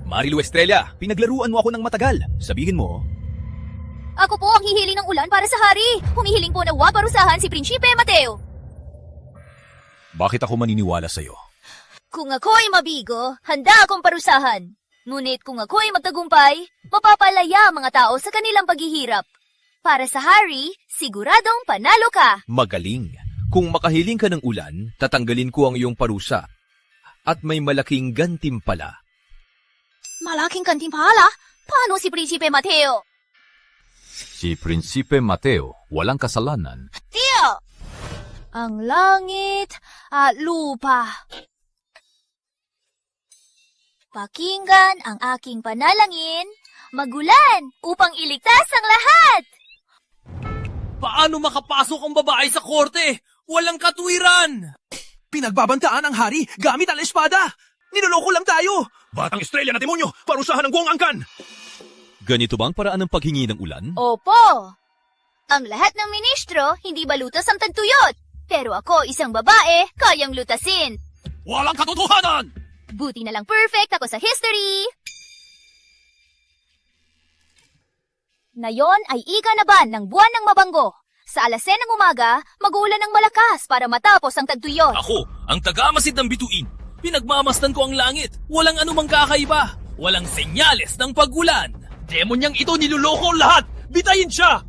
Marilu Estrella, pinaglaruan mo ako ng matagal. Sabihin mo. Ako po ang hihiling ng ulan para sa hari. Humihiling po na huwag parusahan si Prinsipe Mateo. Bakit ako maniniwala sa'yo? Kung ako'y mabigo, handa akong parusahan. Ngunit kung ako'y magtagumpay, mapapalaya ang mga tao sa kanilang paghihirap. Para sa hari, siguradong panalo ka. Magaling. Kung makahiling ka ng ulan, tatanggalin ko ang iyong parusa. At may malaking gantimpala. Malaking kantimpala? Paano si Prinsipe Mateo? Si Prinsipe Mateo, walang kasalanan. Tio! Ang langit at lupa. Pakinggan ang aking panalangin, magulan upang iligtas ang lahat. Paano makapasok ang babae sa korte? Walang katwiran! Pinagbabantaan ang hari gamit ang espada! Niloloko lang tayo! Batang estrella na demonyo! Parusahan ng buong angkan! Ganito ba ang paraan ng paghingi ng ulan? Opo! Ang lahat ng ministro hindi balutas ang tagtuyot. Pero ako, isang babae, kayang lutasin. Walang katotohanan! Buti na lang perfect ako sa history. Ngayon ay ikanaban ng buwan ng mabanggo. Sa alas 10 ng umaga, mag-uulan ng malakas para matapos ang tagtuyot. Ako, ang tagamasid ng bituin. Pinagmamasdan ko ang langit. Walang anumang kakaiba. Walang senyales ng pag-ulan. Demonyang ito niloloko ang lahat. Bitayin siya!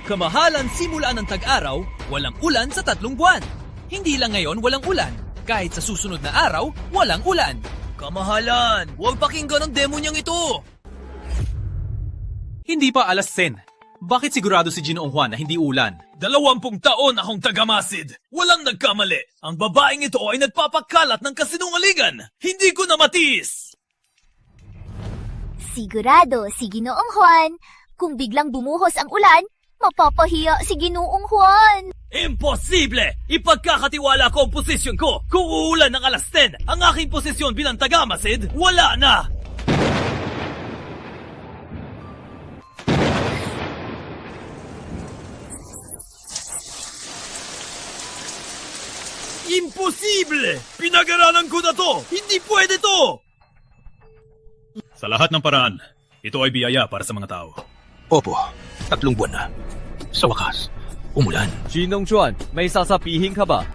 Kamahalan simula ng tag-araw, walang ulan sa 3 buwan. Hindi lang ngayon walang ulan. Kahit sa susunod na araw, walang ulan. Kamahalan, huwag pakinggan ang demonyang ito. Hindi pa alas 10. Bakit sigurado si Ginoong Juan na hindi ulan? 20 taon akong tagamasid. Walang nagkamali. Ang babaeng ito ay nagpapakalat ng kasinungalingan. Hindi ko na matiis. Sigurado si Ginoong Juan, kung biglang bumuhos ang ulan, mapapahiya si Ginoong Juan. Imposible! Ipagkakatiwala ko ang posisyon ko. Kung uulan ng alas 10, ang aking posisyon bilang tagamasid, wala na! Imposible! Pinag-aralan ko na to! Hindi pwede to! Sa lahat ng paraan, ito ay biyaya para sa mga tao. Opo, 3 buwan na. Sa wakas, umulan. Ginong Juan, may sasabihin ka ba?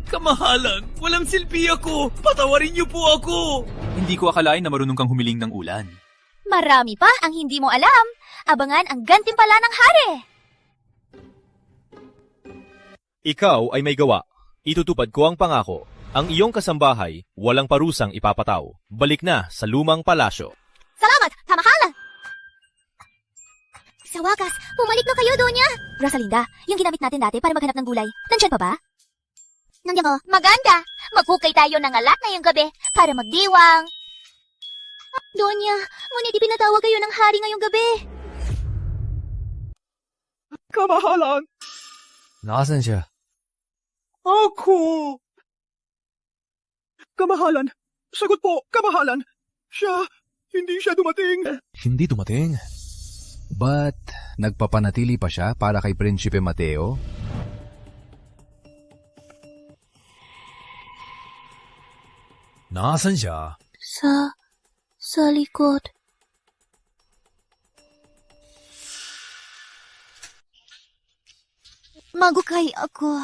Kamahalan, walang silbi ako! Patawarin niyo po ako! Hindi ko akalain na marunong kang humiling ng ulan. Marami pa ang hindi mo alam. Abangan ang gantimpala ng hari. Ikaw ay may gawa. Itutupad ko ang pangako. Ang iyong kasambahay, walang parusang ipapataw. Balik na sa lumang palasyo. Salamat, kamahalan! Sa wakas, bumalik na kayo, Donya. Rosalinda, yung ginamit natin dati para maghanap ng gulay, nandyan pa ba? Nandiyan ko. Maganda. Maghukay tayo ng alat ngayong gabi para magdiwang. Donya, ngunit ipinatawag kayo ng hari ngayong gabi. Kamahalan! Nasaan siya? Ako! Kamahalan! Sagot po, kamahalan! Hindi siya dumating! Hindi dumating. But, nagpapanatili pa siya para kay Prinsipe Mateo? Nasaan siya? Sa likod. Magukay ako.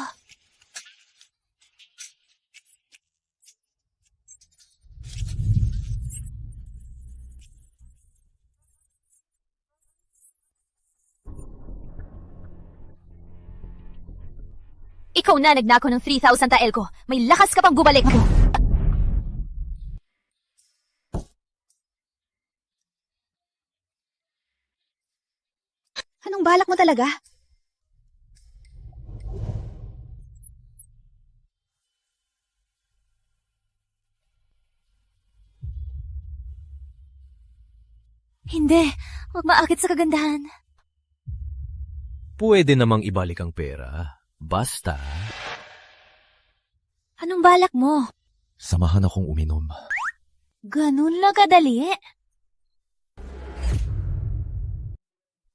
Ikaw na nagnako ng 3,000 tael ko. May lakas ka pang bumalik ko. Anong balak mo talaga? Hindi. Huwag maakit sa kagandahan. Pwede namang ibalik ang pera. Basta... Anong balak mo? Samahan akong uminom. Ganun lang kadali.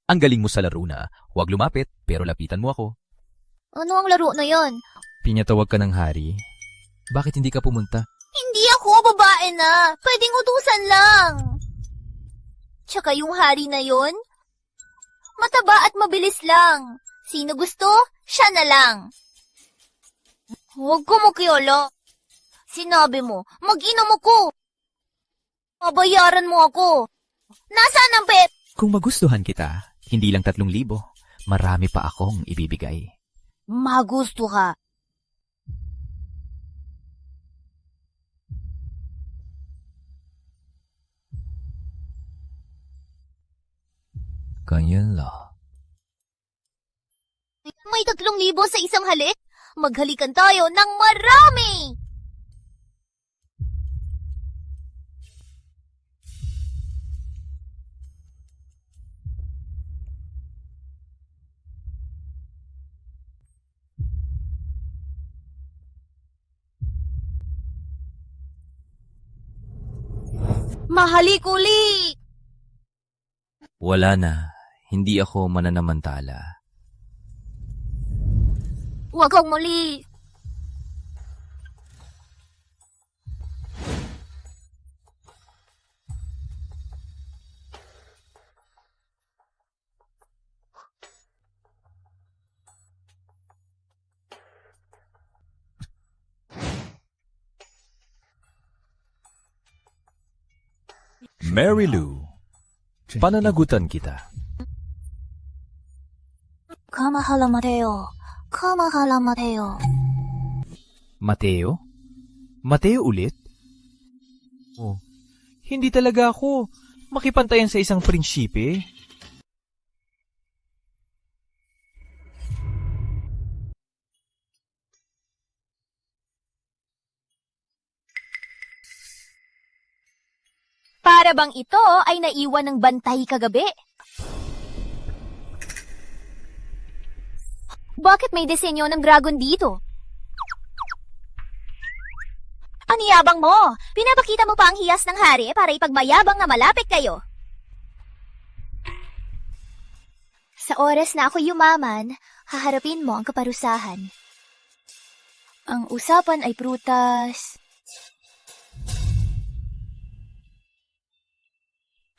Ang galing mo sa laro na. Huwag lumapit, pero lapitan mo ako. Ano ang laro na yon? Pinatawag ka ng hari? Bakit hindi ka pumunta? Hindi ako babae na. Pwedeng utusan lang. Tsaka yung hari na yon, mataba at mabilis lang. Sino gusto, siya na lang. Huwag kumukyolo. Sinabi mo, mag-inom ako. Babayaran mo ako. Nasaan ang bet? Kung magustuhan kita, hindi lang 3,000, marami pa akong ibibigay. Magusto ka. Ganyan la. May 3,000 sa isang halik? Maghalikan tayo ng marami! Mahalik-uli! Wala na. Hindi ako mananamantala. Huwag kang muli. Mary Lou, pananagutan kita. Kamahala Mateo. Kamahala Mateo. Mateo? Mateo ulit? Oh, hindi talaga ako makipantayan sa isang prinsipe. Para bang ito ay naiwan ng bantay kagabi? Bakit may disenyo ng dragon dito? Ang yabang mo! Pinapakita mo pa ang hiyas ng hari para ipagmayabang na malapit kayo. Sa oras na ako yumaman, haharapin mo ang kaparusahan. Ang usapan ay prutas.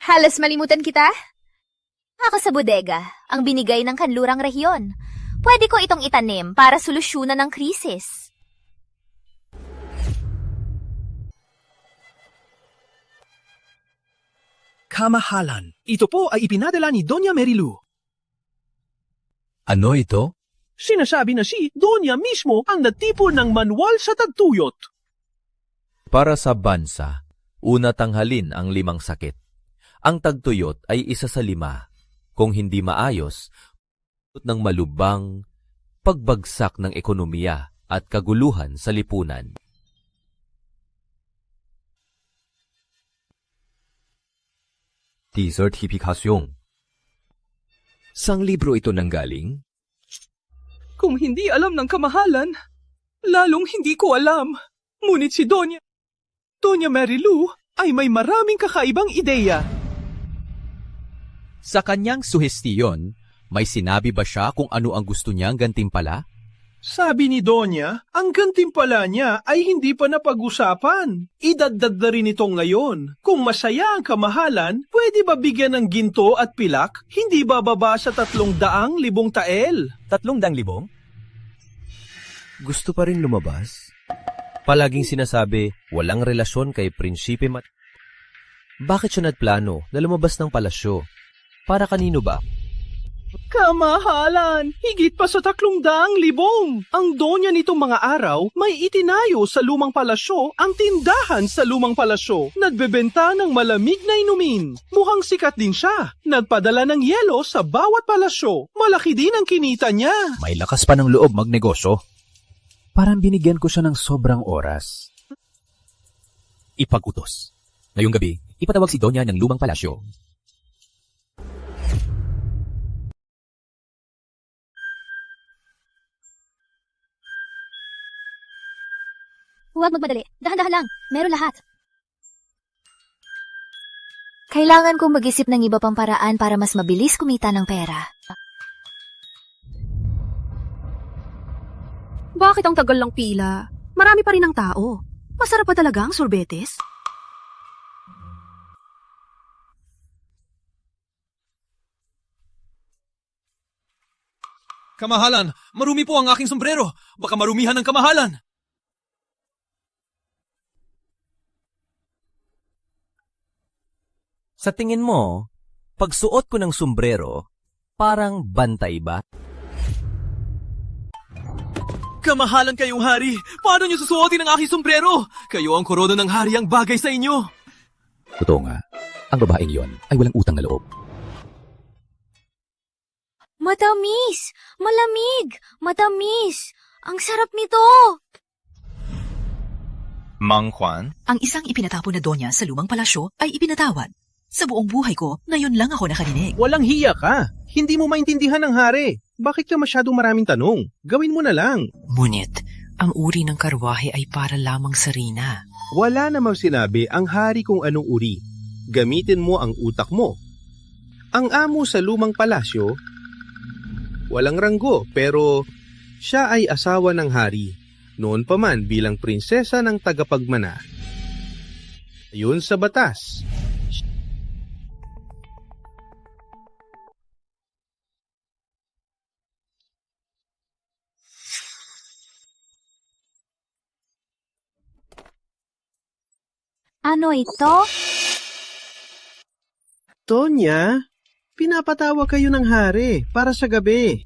Halos malimutan kita? Ako sa bodega, ang binigay ng kanlurang rehiyon. Pwede ko itong itanim para solusyonan ng krisis. Kamahalan. Ito po ay ipinadala ni Doña Merilu. Ano ito? Sinasabi na si Doña mismo ang natipon ng manual sa tagtuyot. Para sa bansa, una tanghalin ang 5 sakit. Ang tagtuyot ay isa sa 5. Kung hindi maayos, ng malubang pagbagsak ng ekonomiya at kaguluhan sa lipunan. Desertifikasyon. Sang libro ito nanggaling? Kung hindi alam ng kamahalan, lalong hindi ko alam. Ngunit si Doña Merilu ay may maraming kakaibang ideya. Sa kanyang suhestiyon, may sinabi ba siya kung ano ang gusto niyang gantimpala? Sabi ni Doña, ang gantimpala niya ay hindi pa napag-usapan. Idagdag na rin ito ngayon. Kung masaya ang kamahalan, pwede ba bigyan ng ginto at pilak? Hindi bababa sa 300,000 tael. 300,000? Gusto pa rin lumabas? Palaging sinasabi, walang relasyon kay Prinsipe Bakit siya nagplano na lumabas ng palasyo? Para kanino ba? Kamahalan! Higit pa sa 300,000! Ang donya nitong mga araw, may itinayo sa lumang palasyo ang tindahan sa lumang palasyo. Nagbebenta ng malamig na inumin. Mukhang sikat din siya. Nagpadala ng yelo sa bawat palasyo. Malaki din ang kinita niya. May lakas pa ng loob magnegosyo. Parang binigyan ko siya ng sobrang oras. Ipag-utos. Ngayong gabi, ipatawag si Donya ng lumang palasyo. Huwag magmadali. Dahan-dahan lang. Meron lahat. Kailangan kong mag-isip ng iba pang paraan para mas mabilis kumita ng pera. Bakit ang tagal lang pila? Marami pa rin ang tao. Masarap pa talaga ang sorbetes? Kamahalan, marumi po ang aking sombrero. Baka marumihan ng kamahalan. Sa tingin mo, pagsuot ko ng sombrero, parang bantay ba? Kamahalan kayong hari! Paano niyo susuotin ang aking sombrero? Kayo ang korono ng hari ang bagay sa inyo! Totoo nga, ang babaeng yon ay walang utang na loob. Matamis! Malamig! Matamis! Ang sarap nito! Mang Juan? Ang isang ipinatapon na donya sa lumang palasyo ay ipinatawad. Sa buong buhay ko, ngayon lang ako nakarinig. Walang hiya ka. Hindi mo maintindihan ng hari. Bakit ka masyadong maraming tanong? Gawin mo na lang. Ngunit, ang uri ng karwahe ay para lamang sa Rina. Wala namang sinabi ang hari kung anong uri. Gamitin mo ang utak mo. Ang amo sa lumang palasyo, walang ranggo pero siya ay asawa ng hari. Noon pa man bilang prinsesa ng tagapagmana. Yun sa batas. Ano ito? Tonya, pinapatawa kayo ng hari para sa gabi.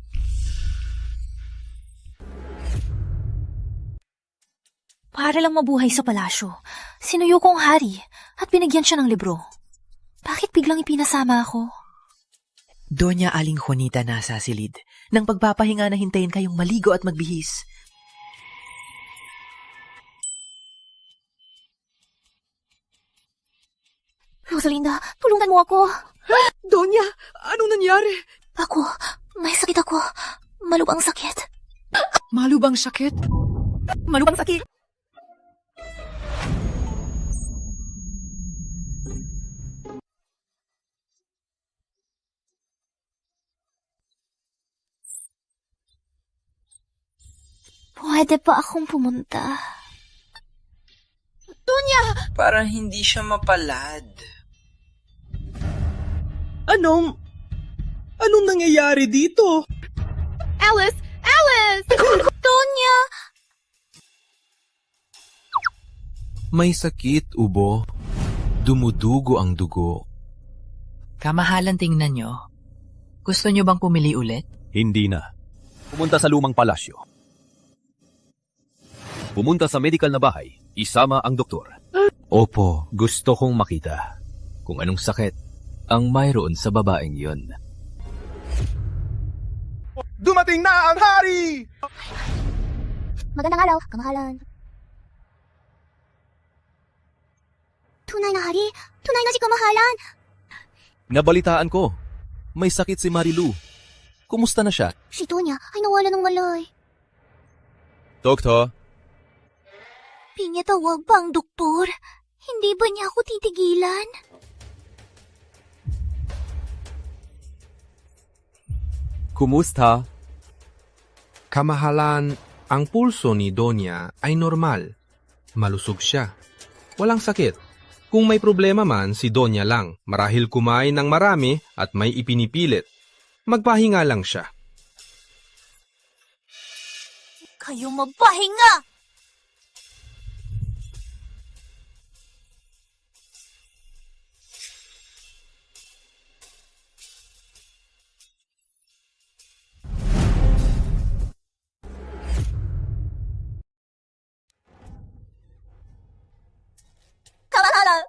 Para lang mabuhay sa palasyo, sinuyo kong hari at binigyan siya ng libro. Bakit biglang ipinasama ako? Donya Aling Juanita nasa silid. Nang pagpapahinga na hintayin kayong maligo at magbihis. Rosalinda, tulungan mo ako. Donya, anong nangyari? Ako, may sakit ako. Malubang sakit. Malubang sakit? Malubang sakit? Pwede pa akong pumunta. Donya! Para hindi siya mapalad. Anong nangyayari dito? Alice! Alice! Tonya! May sakit, ubo. Dumudugo ang dugo. Kamahalan tingnan nyo. Gusto nyo bang pumili ulit? Hindi na. Pumunta sa lumang palasyo. Pumunta sa medical na bahay. Isama ang doktor. Opo, gusto kong makita kung anong sakit ang mayroon sa babaeng yon. Dumating na ang hari! Magandang araw, kamahalan. Tunay na hari? Tunay na si kamahalan? Nabalitaan ko. May sakit si Marilu. Kumusta na siya? Si Tonya ay nawala ng malay. Doktor? Pinatawag ba ang doktor? Hindi ba niya ako titigilan? Kumusta? Kamahalan, ang pulso ni Donya ay normal. Malusog siya. Walang sakit. Kung may problema man, si Donya lang. Marahil kumain ng marami at may ipinipilit. Magpahinga lang siya. Kayo magpahinga!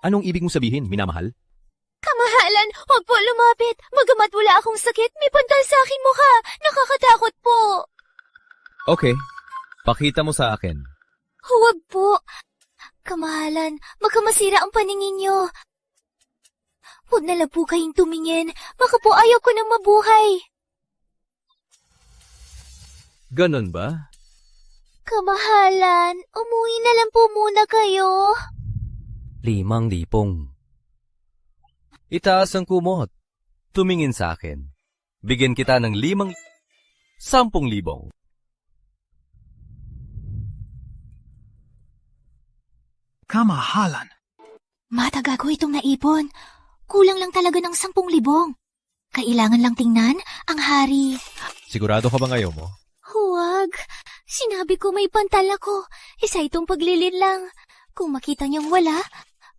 Anong ibig mong sabihin, minamahal? Kamahalan, huwag po lumapit. Magamat wala akong sakit, may pantal sa aking mukha. Nakakatakot po. Okay, pakita mo sa akin. Huwag po. Kamahalan, baka masira ang paningin niyo. Huwag na lang po kayong tumingin. Baka po ayaw ko nang mabuhay. Ganon ba? Kamahalan, umuwi na lang po muna kayo. 5,000. Itaas ang kumot. Tumingin sa akin. Bigyan kita ng 10,000. Kamahalan. Matagago itong naipon. Kulang lang talaga ng 10,000. Kailangan lang tingnan ang hari. Sigurado ka ba ngayon mo? Huwag. Sinabi ko may pantal ako. Isa itong paglilin lang. Kung makita niyang wala,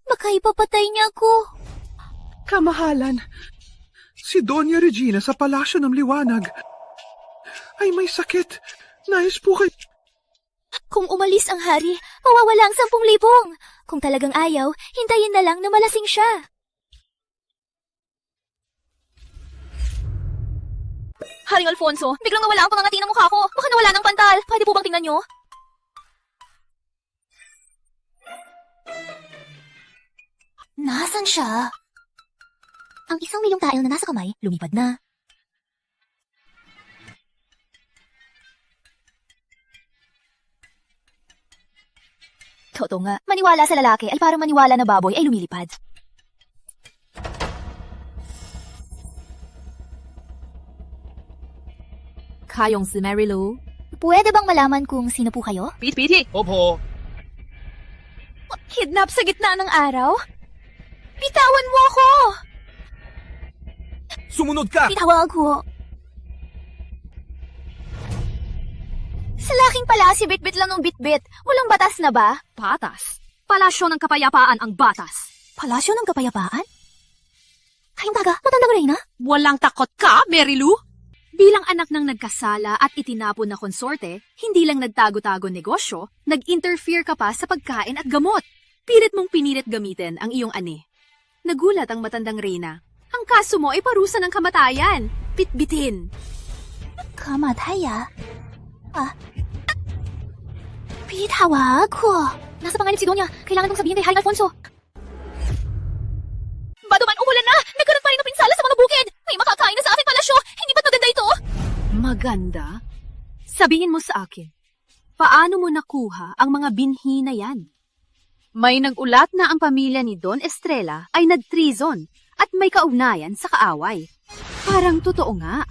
baka ipapatay niya ako. Kamahalan, si Doña Regina sa Palasyo ng Liwanag ay may sakit. Nais po kay... Kung umalis ang hari, mawawala ang 10,000. Kung talagang ayaw, hintayin na lang na malasing siya. Haring Alfonso, biglang nawala ang pangangati ng mukha ko. Baka nawala ng pantal. Pwede po bang tingnan nyo? Nasaan siya? Ang 1,000,000 tael na nasa kamay, lumipad na. Totoo nga, maniwala sa lalaki ay parang maniwala na baboy ay lumilipad. Kayong si Marilu? Pwede bang malaman kung sino po kayo? Piti! Opo. Kidnap sa gitna ng araw? Bitawan mo ako! Sumunod ka! Bitawan ako. Sa laking pala, si Bitbit lang ng Bitbit. Walang batas na ba? Batas? Palasyo ng Kapayapaan ang batas. Palasyo ng Kapayapaan? Kayong taga, matandang reyna? Walang takot ka, Marilu? Bilang anak ng nagkasala at itinapon na konsorte, hindi lang nagtago-tago negosyo, nag-interfere ka pa sa pagkain at gamot. Pilit mong pinilit gamitin ang iyong ani. Nagulat ang matandang reyna. Ang kaso mo ay parusa ng kamatayan. Bitbitin. Kamataya? Bitawag ko. Nasa panganib si Donya. Kailangan kong sabihin kay Haring Alfonso. Baduman, umulan na! Nagkaroon pa rin ng pinsala sa mga bukid! May makakain na sa aking palasyo! Hindi ba't maganda ito? Maganda? Sabihin mo sa akin, paano mo nakuha ang mga binhi na yan? May nag-ulat na ang pamilya ni Don Estrella ay nag-treason at may kaugnayan sa kaaway. Parang totoo nga.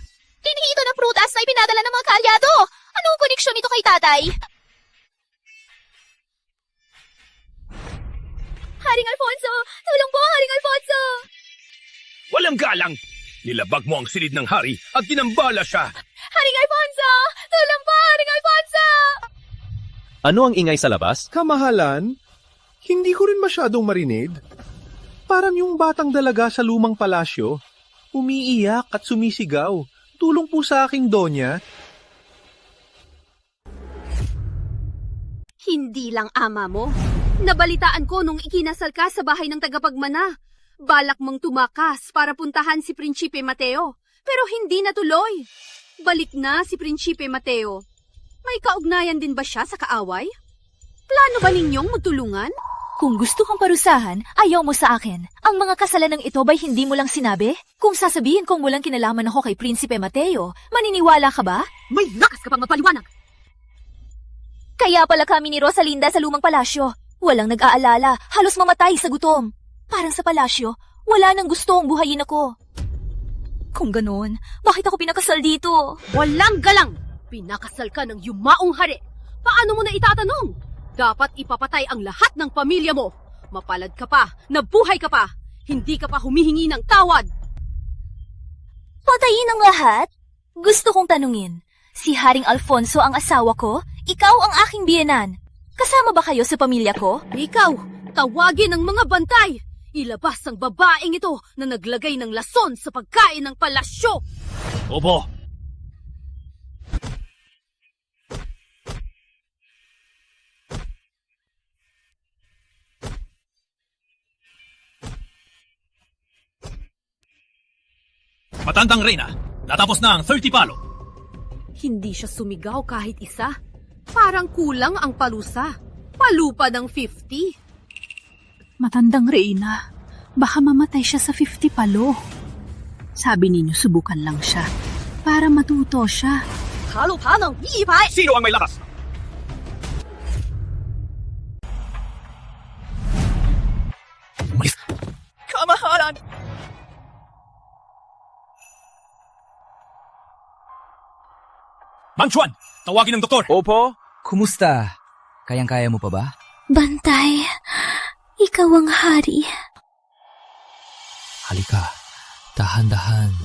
Tinhi ito ng prutas na ipinadala ng mga kaalyado! Anong koneksyon nito kay tatay? Haring Alfonso! Tulong po, Haring Alfonso! Walang galang! Nilabag mo ang silid ng hari at ginambala siya! Haring Alfonso! Tulong po, Haring Alfonso! Ano ang ingay sa labas? Kamahalan, hindi ko rin masyadong marinig. Parang yung batang dalaga sa lumang palasyo. Umiiyak at sumisigaw. Tulong po sa aking Donya. Hindi lang ama mo. Nabalitaan ko nung ikinasal ka sa bahay ng tagapagmana. Balak mong tumakas para puntahan si Prinsipe Mateo. Pero hindi natuloy. Balik na si Prinsipe Mateo. May kaugnayan din ba siya sa kaaway? Plano ba ninyong magtulungan? Kung gusto kong parusahan, ayaw mo sa akin. Ang mga kasalanang ito ba'y hindi mo lang sinabi? Kung sasabihin kong walang kinalaman ako kay Prinsipe Mateo, maniniwala ka ba? May lakas ka pang magpaliwanag! Kaya pala kami ni Rosalinda sa lumang palasyo. Walang nag-aalala, halos mamatay sa gutom. Parang sa palasyo, wala nang gustong buhayin ako. Kung ganoon, bakit ako pinakasal dito? Walang galang! Pinakasal ka ng yumaong hari. Paano mo na itatanong? Dapat ipapatay ang lahat ng pamilya mo. Mapalad ka pa, nabuhay ka pa. Hindi ka pa humihingi ng tawad. Patayin ang lahat? Gusto kong tanungin, si Haring Alfonso ang asawa ko? Ikaw ang aking biyenan. Kasama ba kayo sa pamilya ko? Ikaw, tawagin ang mga bantay. Ilabas ang babaeng ito na naglagay ng lason sa pagkain ng palasyo. Opo. Matandang reyna, natapos na ang 30 palo. Hindi siya sumigaw kahit isa. Parang kulang ang palusa. Palupa ng 50. Matandang reyna, baka mamatay siya sa 50 palo. Sabi ninyo subukan lang siya para matuto siya. Halo pa ng ipay! Sino ang may lakas? Kamahalan! Mang Chuan, tawagin ng doktor. Opo? Kumusta? Kayang-kaya mo pa ba? Bantay, ikaw ang hari. Halika, dahan-dahan.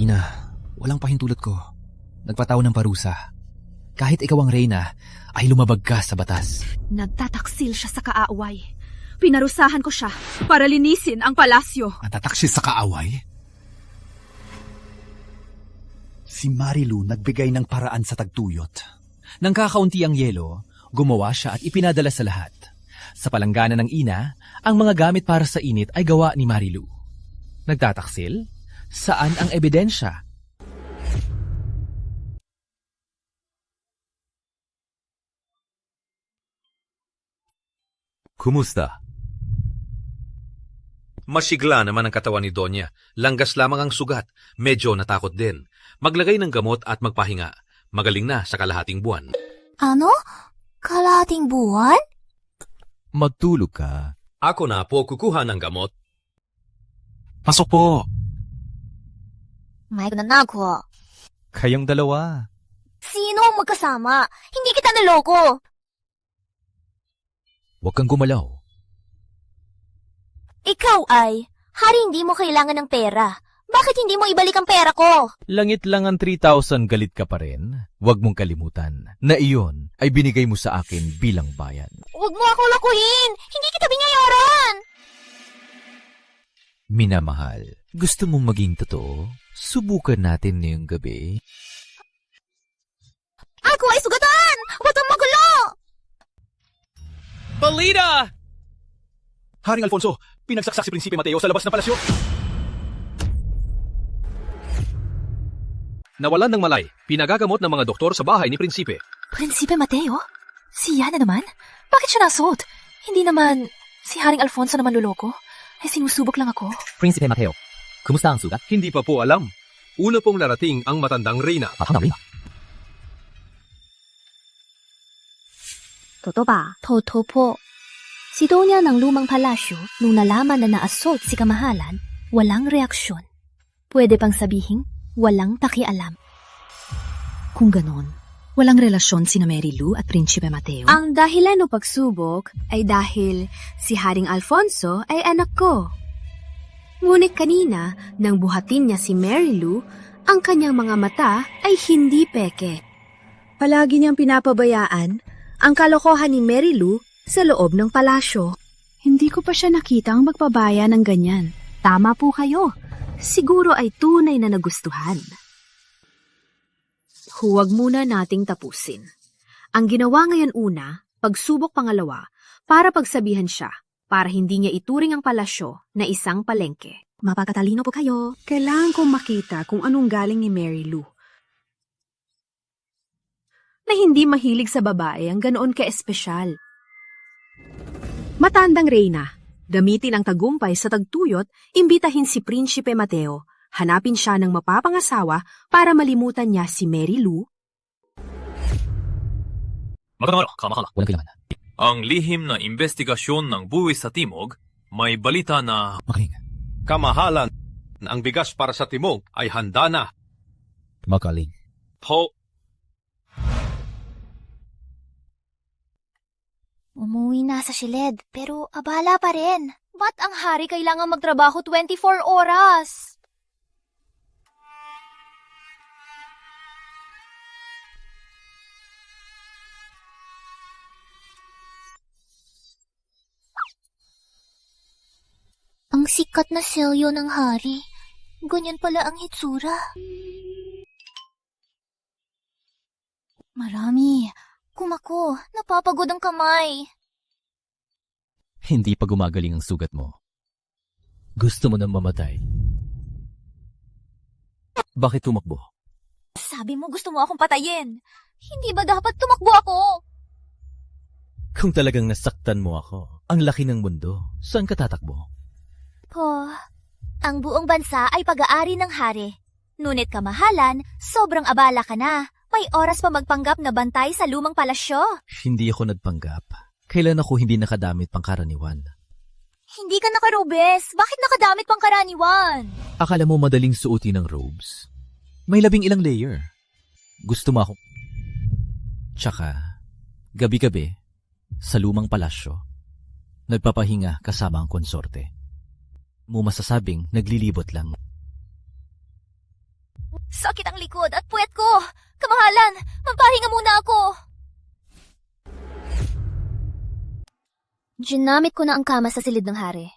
Ina, walang pahintulot ko. Nagpataw ng parusa. Kahit ikaw ang reyna, ay lumabag ka sa batas. Nagtataksil siya sa kaaway. Pinarusahan ko siya para linisin ang palasyo. Natataksil sa kaaway? Si Marilu nagbigay ng paraan sa tagtuyot. Nang kakaunti ang yelo, gumawa siya at ipinadala sa lahat. Sa palanggana ng ina, ang mga gamit para sa init ay gawa ni Marilu. Nagtataksil? Saan ang ebidensya? Kumusta? Masigla naman ang katawan ni Donya. Langgas lamang ang sugat. Medyo natakot din. Maglagay ng gamot at magpahinga. Magaling na sa kalahating buwan. Ano? Kalahating buwan? Magtulog ka. Ako na po kukuha ng gamot. Pasok po. May na ako. Kayong dalawa. Sino ang magkasama? Hindi kita naloko. Huwag kang gumalaw. Ikaw ay, hari hindi mo kailangan ng pera. Bakit hindi mo ibalik ang pera ko? Langit lang ang 3,000, galit ka pa rin. Huwag mong kalimutan na iyon ay binigay mo sa akin bilang bayan. Huwag mo ako lakuhin! Hindi kita binayaran! Minamahal, gusto mong maging totoo? Subukan natin ngayong gabi. Ako ay sugatan! Huwag kang magulo! Balita! Haring Alfonso, pinagsaksak si Prinsipe Mateo sa labas ng palasyo. Nawalan ng malay, pinagagamot ng mga doktor sa bahay ni Prinsipe. Prinsipe Mateo? Siya na naman? Bakit siya nasuot? Hindi naman si Haring Alfonso naman luloko? Ay sinusubok lang ako. Prinsipe Mateo, kumusta ang sugat? Hindi pa po alam. Una pong narating ang matandang reyna. Totoo ba? Totoo po. Si Donya ng lumang palasyo, nung nalaman na na-assault si kamahalan, walang reaksyon. Pwede pang sabihin, walang pakialam. Kung ganon, walang relasyon sina Marilu at Prinsipe Mateo? Ang dahilan ng pagsubok ay dahil si Haring Alfonso ay anak ko. Ngunit kanina, nang buhatin niya si Marilu, ang kanyang mga mata ay hindi peke. Palagi niyang pinapabayaan ang kalokohan ni Marilu sa loob ng palasyo. Hindi ko pa siya nakitang magpabaya ng ganyan. Tama po kayo. Siguro ay tunay na nagustuhan. Huwag muna nating tapusin. Ang ginawa ngayon una, pagsubok pangalawa, para pagsabihan siya, para hindi niya ituring ang palasyo na isang palengke. Mapakatalino po kayo. Kailangan kong makita kung anong galing ni Marilu. Na hindi mahilig sa babae ang ganoon ka-espesyal. Matandang reyna, gamitin ang tagumpay sa tagtuyot, imbitahin si Prinsipe Mateo, hanapin siya ng mapapangasawa para malimutan niya si Marilu. Magandang kamahala. Walang kailangan. Ang lihim na investigasyon ng buwis sa Timog, may balita na... Makinig. Kamahalan, ang bigas para sa Timog ay handa na. Magaling. Po. Umuwi na sa silid, pero abala pa rin. Ba't ang hari kailangan magtrabaho 24 oras? Ang sikat na selyo ng hari. Ganyan pala ang hitsura. Marami. Kumako, napapagod ang kamay. Hindi pa gumagaling ang sugat mo. Gusto mo nang mamatay. Bakit tumakbo? Sabi mo gusto mo akong patayin. Hindi ba dapat tumakbo ako? Kung talagang nasaktan mo ako, ang laki ng mundo, saan ka tatakbo? Ang buong bansa ay pag-aari ng hari. Ngunit kamahalan, sobrang abala ka na. May oras pa magpanggap na bantay sa lumang palasyo. Hindi ako nagpanggap. Kailan ako hindi nakadamit pangkaraniwan? Hindi ka nakarobes. Bakit nakadamit pangkaraniwan? Akala mo madaling suotin ng robes? May 11 layer. Gusto mo ako... Tsaka, gabi-gabi, sa lumang palasyo, nagpapahinga kasama ang konsorte. Mo masasabing naglilibot lang. Sakit ang likod at puwet ko. Kamahalan, Magpahinga muna ako. Ginamit ko na ang kama sa silid ng hari.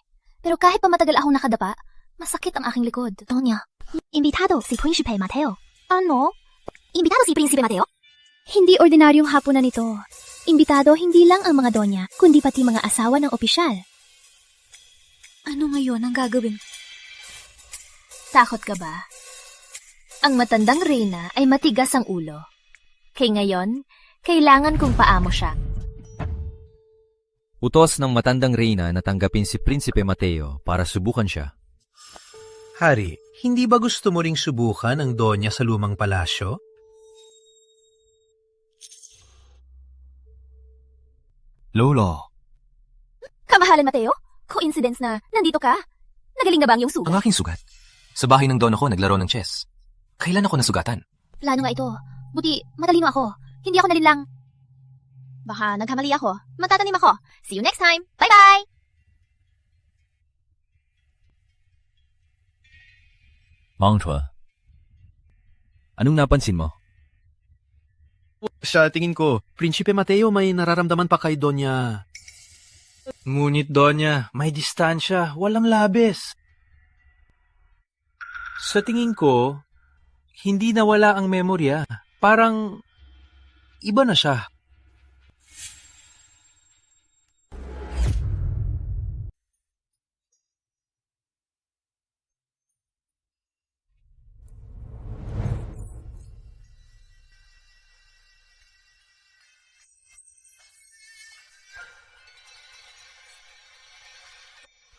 Pero kahit pa matagal akong nakadapa, masakit ang aking likod. Donya, imbitado si Prinsipe Mateo. Ano? Imbitado si Prinsipe Mateo? Hindi ordinaryong hapunan ito. Imbitado hindi lang ang mga donya, kundi pati mga asawa ng opisyal. Ano ngayon ang gagawin? Takot ka ba? Ang matandang reyna ay matigas ang ulo. Kaya ngayon, kailangan kong paamo siya. Utos ng matandang reyna na tanggapin si Prinsipe Mateo para subukan siya. Hari, hindi ba gusto mo ring subukan ang donya sa lumang palasyo? Lolo, Kamahalan, Mateo? Coincidence na nandito ka? Nagaling na ba ang iyong sugat? ang aking sugat. Sa bahay ng dono ko naglaro ng chess. Kailan ako nasugatan? Plano nga ito. Buti, matalino ako. Hindi ako nalinlang. Baka nagkamali ako. Magtatanim ako. See you next time. Bye-bye! Mangtua, anong napansin mo? Sa tingin ko, Prinsipe Mateo may nararamdaman pa kay Donya. Ngunit Donya, may distansya, walang labis. Sa tingin ko, hindi nawala ang memorya. Parang iba na siya.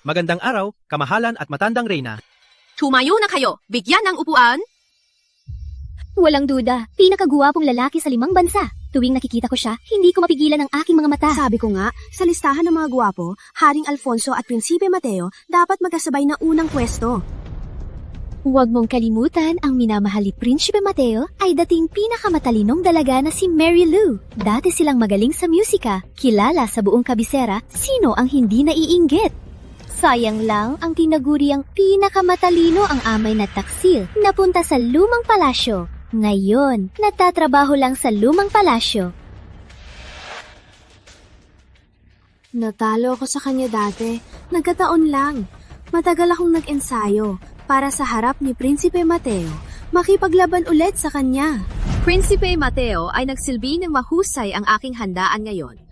Magandang araw, kamahalan at matandang reyna. Tumayo na kayo. Bigyan ng upuan. Walang duda, pinakaguwapong lalaki sa 5 bansa. Tuwing nakikita ko siya, hindi ko mapigilan ang aking mga mata. Sabi ko nga, sa listahan ng mga guwapo, Haring Alfonso at Prinsipe Mateo dapat magkasabay na unang pwesto. Huwag mong kalimutan, ang minamahal ni Prinsipe Mateo ay dating pinakamatalinong dalaga na si Mary Lou. Dati silang magaling sa musika, kilala sa buong kabisera, sino ang hindi naiinggit? Sayang lang ang tinaguri ang pinakamatalino ang amay na taksil, napunta sa lumang palasyo. Ngayon, nagtatrabaho lang sa lumang palasyo. Natalo ako sa kanya dati. Nagkataon lang. Matagal akong nag-ensayo para sa harap ni Prinsipe Mateo makipaglaban ulit sa kanya. Prinsipe Mateo ay nagsilbi ng mahusay ang aking handaan ngayon.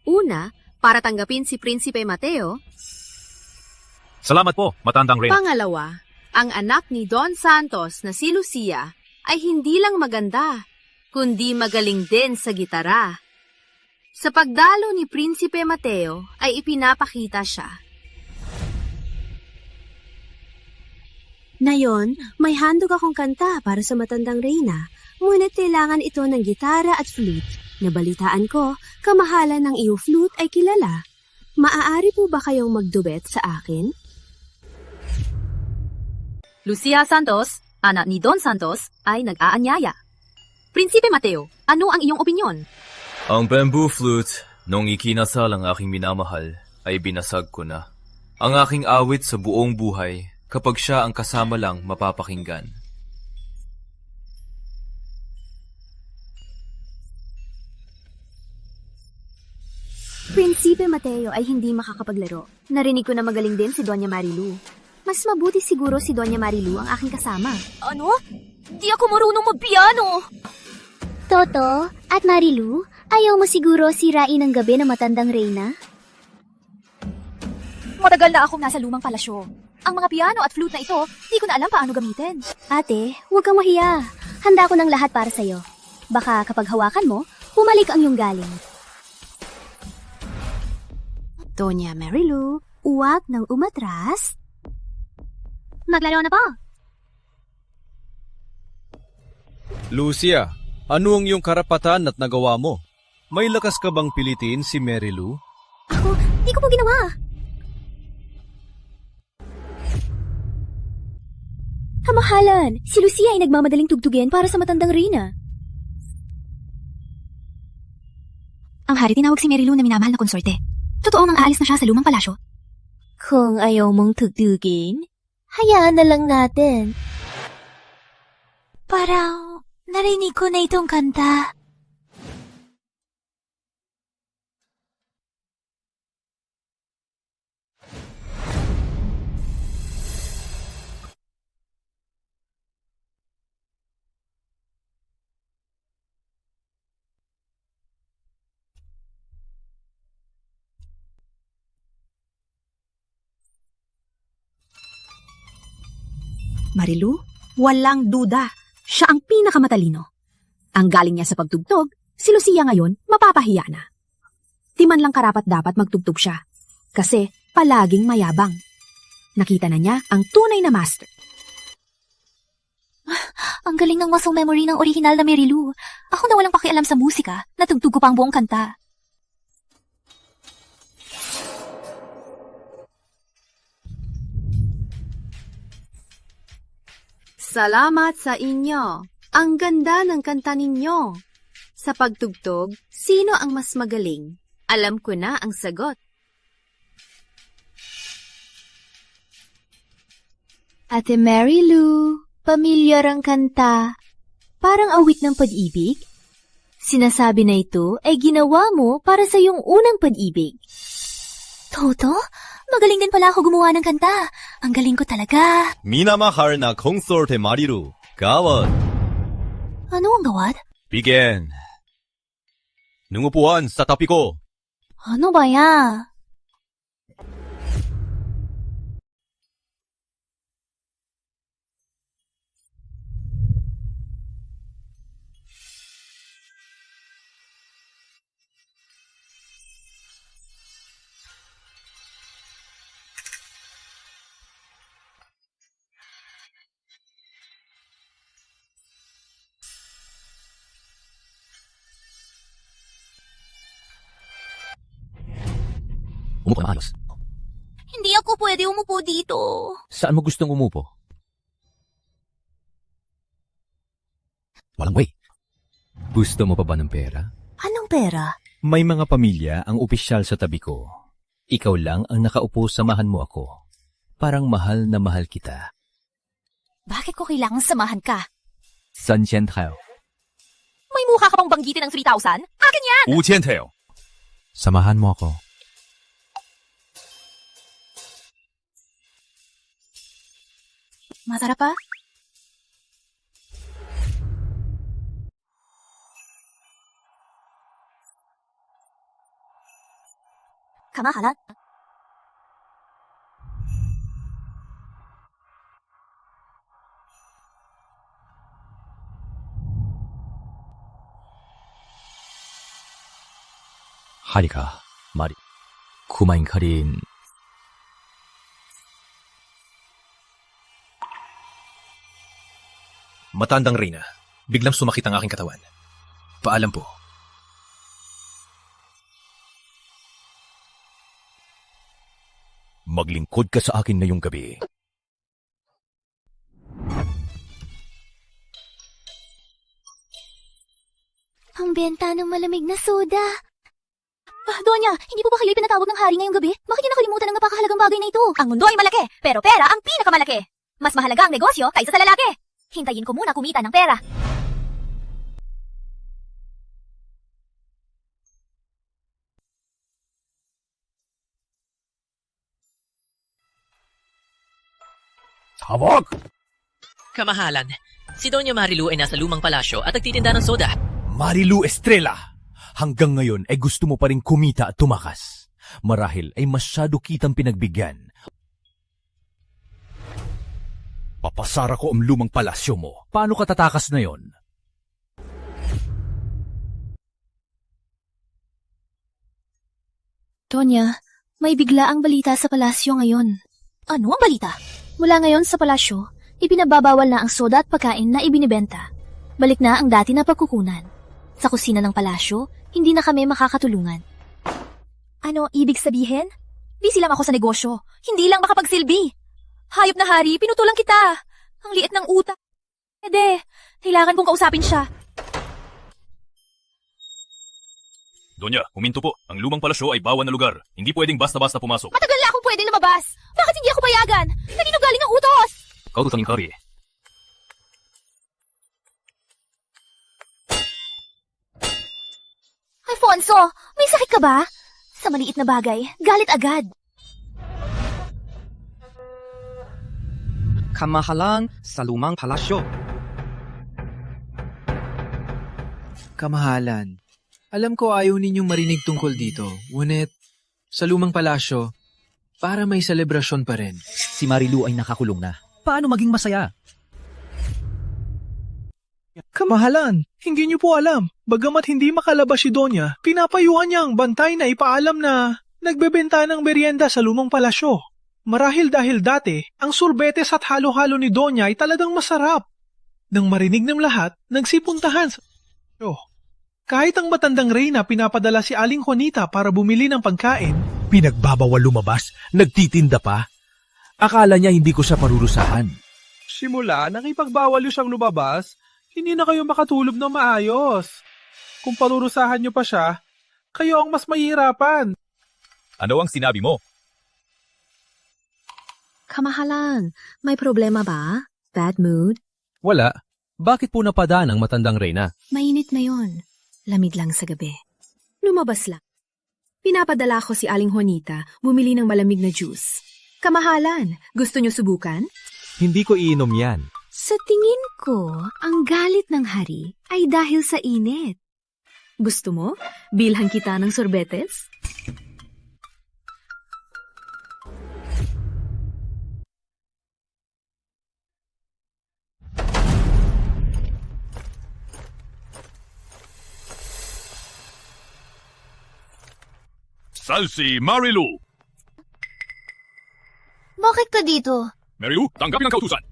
Una, para tanggapin si Prinsipe Mateo. Salamat po, matandang reyna. Pangalawa, ang anak ni Don Santos na si Lucia ay hindi lang maganda, kundi magaling din sa gitara. Sa pagdalo ni Prinsipe Mateo ay ipinapakita siya. Ngayon, may handog akong kanta para sa matandang reyna, ngunit kailangan ito ng gitara at flute. Nabalitaan ko, kamahalan ng iyo flute ay kilala. Maaari po ba kayong magduet sa akin? Lucia Santos, anak ni Don Santos, ay nag-aanyaya. Prinsipe Mateo, ano ang iyong opinyon? Ang bamboo flute, nung ikinasal ang aking minamahal, ay binasag ko na. Ang aking awit sa buong buhay, kapag siya ang kasama lang mapapakinggan. Prinsipe Mateo ay hindi makakapaglaro. Narinig ko na magaling din si Doña Marilu. Mas mabuti siguro si Doña Marilu ang aking kasama. Ano? Di ako marunong magpiano! Toto at Marilu, ayaw mo siguro sirain ang gabi ng matandang reyna? Matagal na akong nasa lumang palasyo. Ang mga piano at flute na ito, di ko na alam paano gamitin. Ate, huwag kang mahiya. Handa ko ng lahat para sa'yo. Baka kapag hawakan mo, humalik ang iyong galing. Doña Marilu, huwag nang umatras. Maglaro na po. Lucia, ano ang iyong karapatan at nagawa mo? May lakas ka bang pilitin si Mary Lou? Ako, di ko po ginawa. Kamahalan, si Lucia ay nagmamadaling tugtugin para sa matandang reyna. Ang hari tinawag si Mary Lou na minamahal na konsorte. Totoo nang aalis na siya sa lumang palasyo. Kung ayaw mong tugtugin, hayaan na lang natin. Parang Narinig ko na itong kanta. Marilu, walang duda. Siya ang pinakamatalino. Ang galing niya sa pagtugtog, si Lucia ngayon mapapahiya na. Di man lang karapat dapat magtugtog siya. Kasi palaging mayabang. Nakita na niya ang tunay na master. Ang galing ng muscle memory ng original na Marilu. Ako na walang pakialam sa musika, natugtog ko pa ang buong kanta. Salamat sa inyo. Ang ganda ng kanta ninyo. Sa pagtugtog, sino ang mas magaling? Alam ko na ang sagot. Ate Marilu, pamilyar ang kanta. Parang awit ng pag-ibig. Sinasabi na ito ay ginawa mo para sa iyong unang pag-ibig. Toto? Magaling din pala ako gumawa ng kanta. Ang galing ko talaga. Minamahal na konsorte Marilu. Gawad. Ano ang gawad? Begin. Nungupuan sa tabi ko. Ano ba yan? Umupo na maayos. Hindi ako pwede umupo dito. Saan mo gustong umupo? Walang way. Gusto mo pa ba ng pera? Anong pera? May mga pamilya ang opisyal sa tabi ko. Ikaw lang ang nakaupo, samahan mo ako. Parang mahal na mahal kita. Bakit ko kailangang samahan ka? Sanchen tayo. May mukha ka pang banggitin ng 3,000? Akin yan! 5,000 tayo. Samahan mo ako. Masarap pa? Kamahalan? Halika, Mari. Kumain ka rin. Matandang Reyna, biglang sumakit ang aking katawan. Paalam po. Maglingkod ka sa akin ngayong gabi. Ang benta ng malamig na soda. Donya, hindi po ba kayo pinatawag ng hari ngayong gabi? Bakit niyo nakalimutan ang napakahalagang bagay na ito? Ang mundo ay malaki, pero pera ang pinakamalaki. Mas mahalaga ang negosyo kaysa sa lalaki. Hintayin ko muna kumita ng pera. Hawak! Kamahalan, si Doña Marilu ay nasa lumang palasyo at nagtitinda ng soda. Marilu Estrella! Hanggang ngayon ay gusto mo pa rin kumita at tumakas. Marahil ay masyado kitang pinagbigyan. Papasara ko ang lumang palasyo mo. Paano ka tatakas na yon? Tonya, may bigla ang balita sa palasyo ngayon. Ano ang balita? Mula ngayon sa palasyo, ipinababawal na ang soda at pagkain na ibinibenta. Balik na ang dati na pagkukunan. Sa kusina ng palasyo, hindi na kami makakatulungan. Ano ibig sabihin? Busy lang ako sa negosyo. Hindi lang makapagsilbi. Hayop na hari, pinutulang kita. Ang liit ng utak. Ede, kailangan kong kausapin siya. Donya, huminto po. Ang lumang palasyo ay bawal na lugar. Hindi pwedeng basta-basta pumasok. Matagal na akong pwede lumabas. Bakit hindi ako payagan? Kanino galing ang utos? Kaututangin kari. Alfonso, may sakit ka ba? Sa maliit na bagay, galit agad. Kamahalan sa lumang palasyo. Kamahalan, alam ko ayaw ninyong marinig tungkol dito, ngunit sa lumang palasyo, para may selebrasyon pa rin. Si Marilu ay nakakulong na. Paano maging masaya? Kamahalan, hindi niyo po alam. Bagamat hindi makalabas si Donya, pinapayuhan niya ang bantay na ipaalam na nagbebenta ng merienda sa lumang palasyo. Marahil dahil dati, ang sorbetes at halo-halo ni Donya ay talagang masarap. Nang marinig ng lahat, nagsipuntahan sa palasyo. Kahit ang matandang reyna pinapadala si Aling Juanita para bumili ng pagkain. Pinagbabawal lumabas, nagtitinda pa. Akala niya hindi ko siya parurusahan. Simula, nakipagbawal niyo siyang lumabas, hindi na kayo makatulog na maayos. Kung parurusahan niyo pa siya, kayo ang mas mahihirapan. Ano ang sinabi mo? Kamahalan, may problema ba? Bad mood? Wala. Bakit po napadaan ang matandang reyna? Mainit na yon. Lamig lang sa gabi. Lumabas lang. Pinapadala ko si Aling Juanita bumili ng malamig na juice. Kamahalan, gusto niyo subukan? Hindi ko iinom yan. Sa tingin ko, ang galit ng hari ay dahil sa init. Gusto mo? Bilhan kita ng sorbetes? Salsi Marilu! Bakit ka dito? Marilu, tanggapin ang kautusan!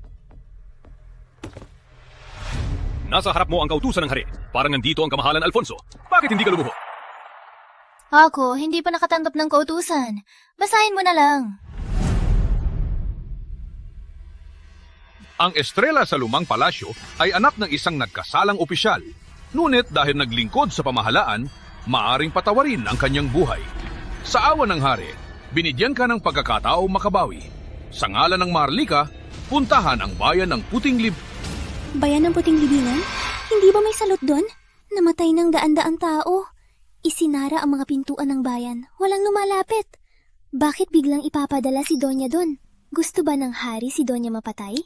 Nasa harap mo ang kautusan ng hari. Parang nandito ang kamahalan Alfonso. Bakit hindi ka lumuho? Ako, hindi pa nakatanggap ng kautusan. Basahin mo na lang. Ang estrela sa lumang palasyo ay anak ng isang nagkasalang opisyal. Ngunit dahil naglingkod sa pamahalaan, maaring patawarin ang kanyang buhay. Sa awa ng hari, binigyan ka ng pagkakatao makabawi. Sa ngalan ng Marlika, puntahan ang bayan ng Puting Libingan. Bayan ng Puting Libingan? Hindi ba may salot doon? Namatay ng daan-daang tao. Isinara ang mga pintuan ng bayan. Walang lumalapit. Bakit biglang ipapadala si Donya doon? Gusto ba ng hari si Donya mapatay?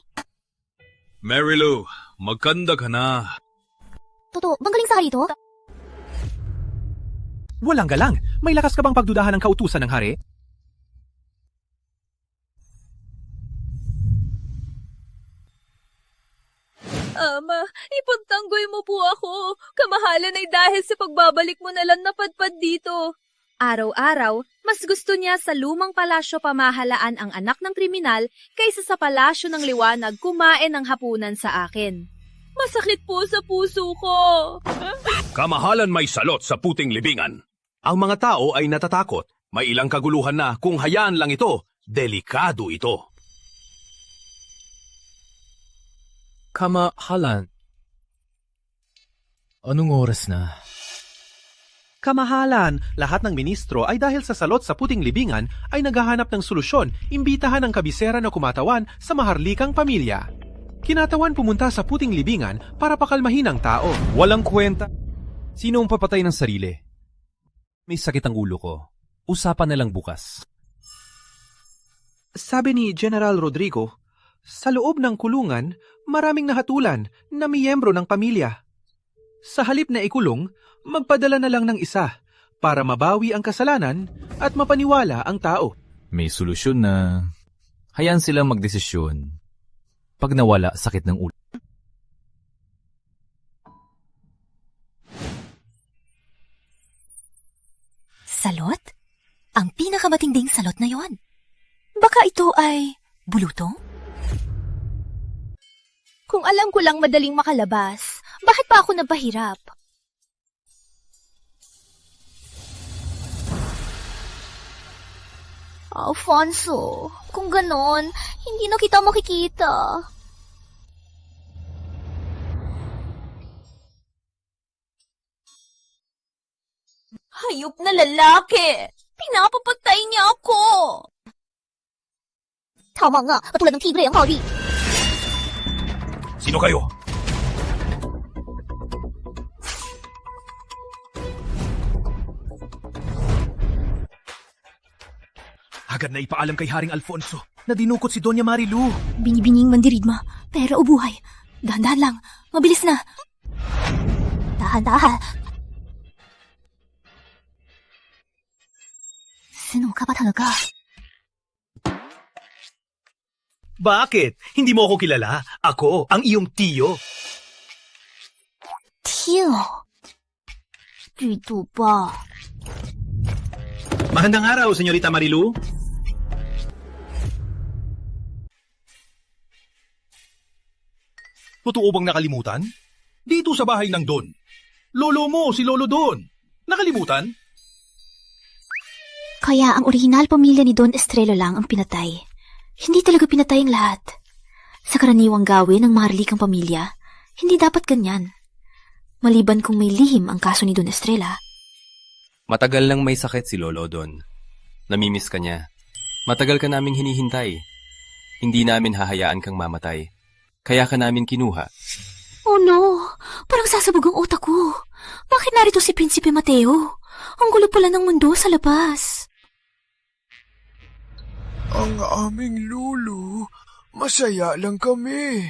Marilu, magkanda ka na. Totoo, bang galing sa hari to? Walang galang. May lakas ka bang pagdudahan ng kautusan ng hari? Ama, ipagtanggol mo po ako. Kamahalan ay dahil sa pagbabalik mo na lang napadpad dito. Araw-araw, mas gusto niya sa lumang palasyo pamahalaan ang anak ng kriminal kaysa sa palasyo ng liwanag kumain ng hapunan sa akin. Masakit po sa puso ko. Kamahalan may salot sa Puting Libingan. Ang mga tao ay natatakot. May ilang kaguluhan na kung hayaan lang ito, delikado ito. Kamahalan. Anong oras na? Kamahalan, lahat ng ministro ay dahil sa salot sa Puting Libingan ay naghahanap ng solusyon, imbitahan ng kabisera na kumatawan sa maharlikang pamilya. Kinatawan pumunta sa Puting Libingan para pakalmahin ang tao. Walang kwenta. Sino ang papatay ng sarili? May sakit ang ulo ko. Usapan na lang bukas. Sabi ni General Rodrigo, sa loob ng kulungan, maraming nahatulan na miyembro ng pamilya. Sa halip na ikulong, magpadala na lang ng isa para mabawi ang kasalanan at mapaniwala ang tao. May solusyon na hayaan silang magdesisyon pag nawala sakit ng ulo. Salot? Ang pinakamatinding salot na yon. Baka ito ay bulutong? Kung alam ko lang madaling makalabas, bakit pa ako nagpahirap? Alfonso, kung ganon, hindi na kita makikita. Hayop na lalaki! Pinapapatay niya ako! Tama nga, katulad ng tigre ang hari. Sino kayo? Agad na ipaalam kay Haring Alfonso na dinukot si Doña Marilu. Binibining mandirigma, pera o buhay. Dahan-dahan lang, mabilis na. Dahan-dahan. Sino ka ba talaga? Bakit? Hindi mo ako kilala? Ako, ang iyong tiyo. Tiyo? Dito ba? Magandang araw, Senyorita Marilu. Totoo bang nakalimutan? Dito sa bahay ng Don. Lolo mo, si Lolo Don. Nakalimutan? Kaya ang orihinal pamilya ni Don Estrella lang ang pinatay. Hindi talaga pinatay ang lahat. Sa karaniwang gawin ng mga relikang pamilya, hindi dapat ganyan. Maliban kung may lihim ang kaso ni Don Estrella. Matagal nang may sakit si Lolo Don. Namimiss ka niya. Matagal ka naming hinihintay. Hindi namin hahayaan kang mamatay. Kaya ka namin kinuha. Oh no! Parang sasabog ang utak ko. Bakit narito si Prinsipe Mateo? Ang gulo pala ng mundo sa labas. Ang aming lulu, masaya lang kami.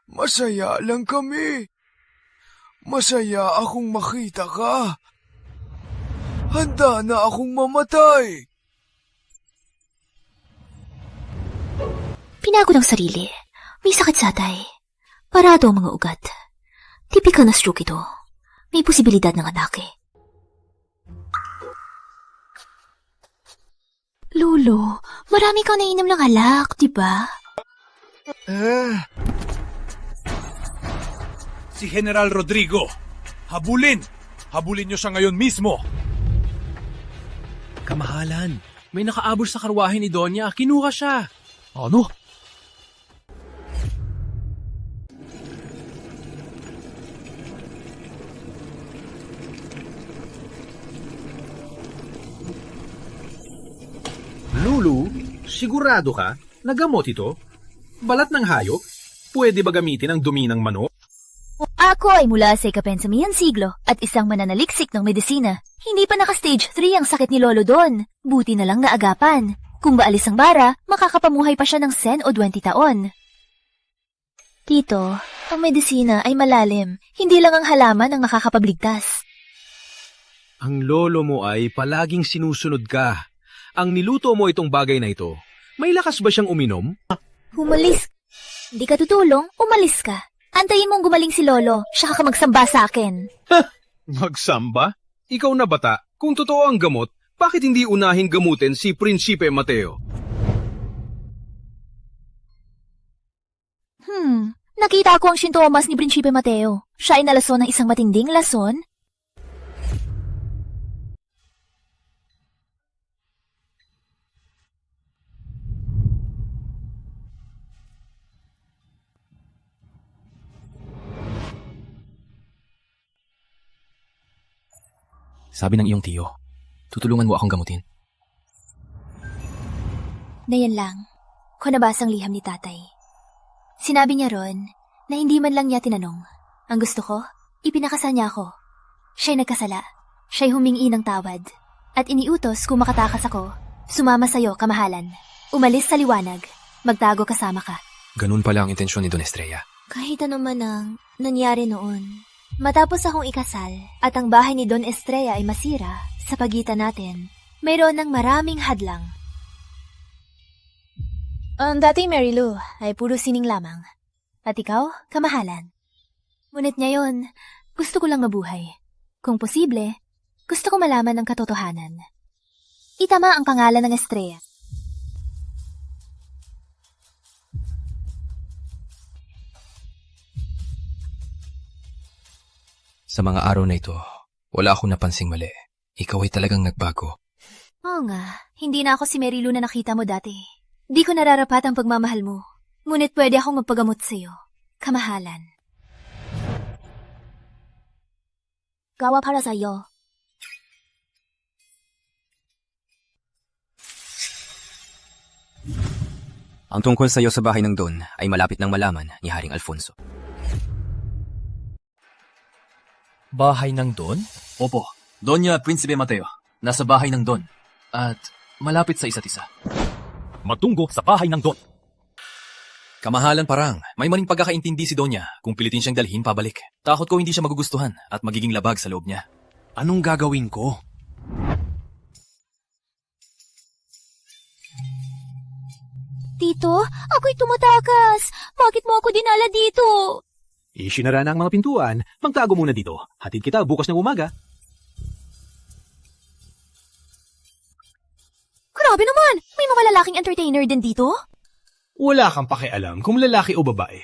Masaya lang kami. Masaya akong makita ka. Handa na akong mamatay. Pinagod ang sarili. May sakit sa atay. Parado ang mga ugat. Tipikal na stroke ito. May posibilidad ng atake. Lolo, marami kang nainom ng alak, di ba? Si General Rodrigo. Habulin! Habulin niyo siya ngayon mismo. Kamahalan, may nakaabol sa karwahe ni Donya. Kinuha siya. Ano? Lulu, sigurado ka? Nagamot ito? Balat ng hayop? Pwede ba gamitin ang dumi ng manok? Ako ay mula sa ikapensamihang siglo at isang mananaliksik ng medisina. Hindi pa naka-stage 3 ang sakit ni Lolo Don. Buti na lang naagapan. Kung maalis ang bara, makakapamuhay pa siya ng 10 o 20 taon. Tito, ang medisina ay malalim. Hindi lang ang halaman ang makakapagligtas. Ang lolo mo ay palaging sinusunod ka. Ang niluto mo itong bagay na ito, may lakas ba siyang uminom? Humalis. Di ka tutulong, umalis ka. Antayin mong gumaling si Lolo, siya ka magsamba sa akin. Magsamba? Ikaw na bata, kung totoo ang gamot, bakit hindi unahin gamutin si Prinsipe Mateo? Nakita ko ang sintomas ni Prinsipe Mateo. Siya ay nalason ng isang matinding lason. Sabi ng iyong tiyo, tutulungan mo akong gamutin. Na yan lang, ko nabasang liham ni tatay. Sinabi niya ron na hindi man lang niya tinanong. Ang gusto ko, ipinakasal niya ako. Siya'y nagkasala, siya'y humingi ng tawad. At iniutos kung makatakas ako, sumama sa'yo, kamahalan. Umalis sa liwanag, magtago kasama ka. Ganun pala ang intensyon ni Don Estrella. Kahit ano man ang nangyari noon, matapos akong ikasal at ang bahay ni Don Estrella ay masira sa pagitan natin, mayroon ng maraming hadlang. Ang dating Marilu ay puro sining lamang. At ikaw, kamahalan. Ngunit ngayon, gusto ko lang mabuhay. Kung posible, gusto ko malaman ang katotohanan. Itama ang pangalan ng Estrella. Sa mga araw na ito, wala akong napansing mali. Ikaw ay talagang nagbago. Oo nga, hindi na ako si Marilu na nakita mo dati. Di ko nararapat ang pagmamahal mo. Ngunit pwede akong magpagamot sa'yo. Kamahalan. Gawa para sa'yo. Ang tungkol sa'yo sa bahay ng Don ay malapit nang malaman ni Haring Alfonso. Bahay ng Don? Opo, Doña Prinsipe Mateo. Nasa bahay ng Don. At malapit sa isa't isa. Matunggo sa bahay ng Don. Kamahalan parang, may maling pagkakaintindi si Donya kung pilitin siyang dalhin pabalik. Takot ko hindi siya magugustuhan at magiging labag sa loob niya. Anong gagawin ko? Tito, ako'y tumatakas. Bakit mo ako dinala dito? Isinara na ang mga pintuan. Magtago muna dito. Hatid kita bukas ng umaga. Grabe naman! May mga lalaking entertainer din dito? Wala kang pakialam kung lalaki o babae.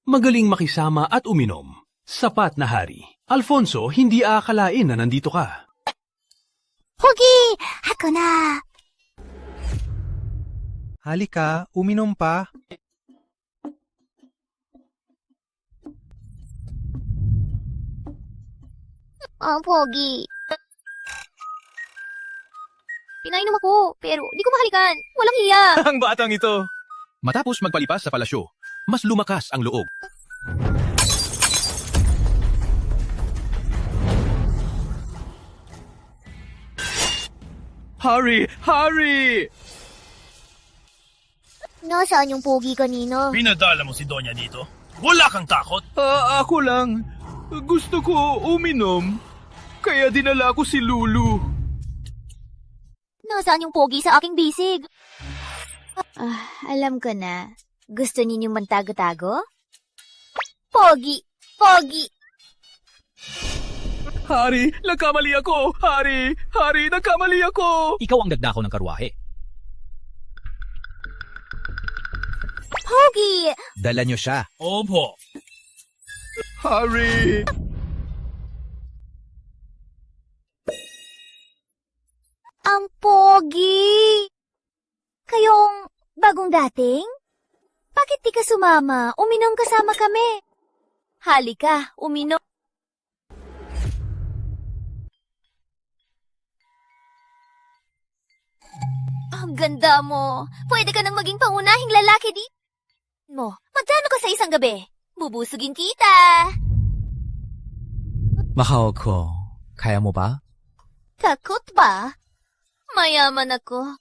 Magaling makisama at uminom. Sapat na hari. Alfonso, hindi aakalain na nandito ka. Pogi! Ako na! Halika, uminom pa. Pogi. Pinainom ako, pero di ko mahalikan. Walang hiya. Ang batang ito. Matapos magpalipas sa palasyo, mas lumakas ang loob. Harry! Harry! Nasaan yung pogi kanina? Pinadala mo si Donya dito? Wala kang takot? Ako lang. Gusto ko uminom. Kaya dinala ko si Lulu. Nasaan yung pogi sa aking bisig? Alam ko na. Gusto ninyong magtago-tago? Pogi! Pogi! Hari, nagkamali ako! Hari! Hari, nagkamali ako! Ikaw ang nagdakaw ng karwahe. Pogi! Dala niyo siya. Opo. Hari! Ang pogi! Kayong bagong dating? Bakit di ka sumama? Uminom kasama kami. Halika, uminom. Ang ganda mo. Pwede ka nang maging pangunahing lalaki di mo. Magkano ka sa isang gabi? Bubusugin kita. Mahal ko. Kaya mo ba? Takot ba? Mayaman ako.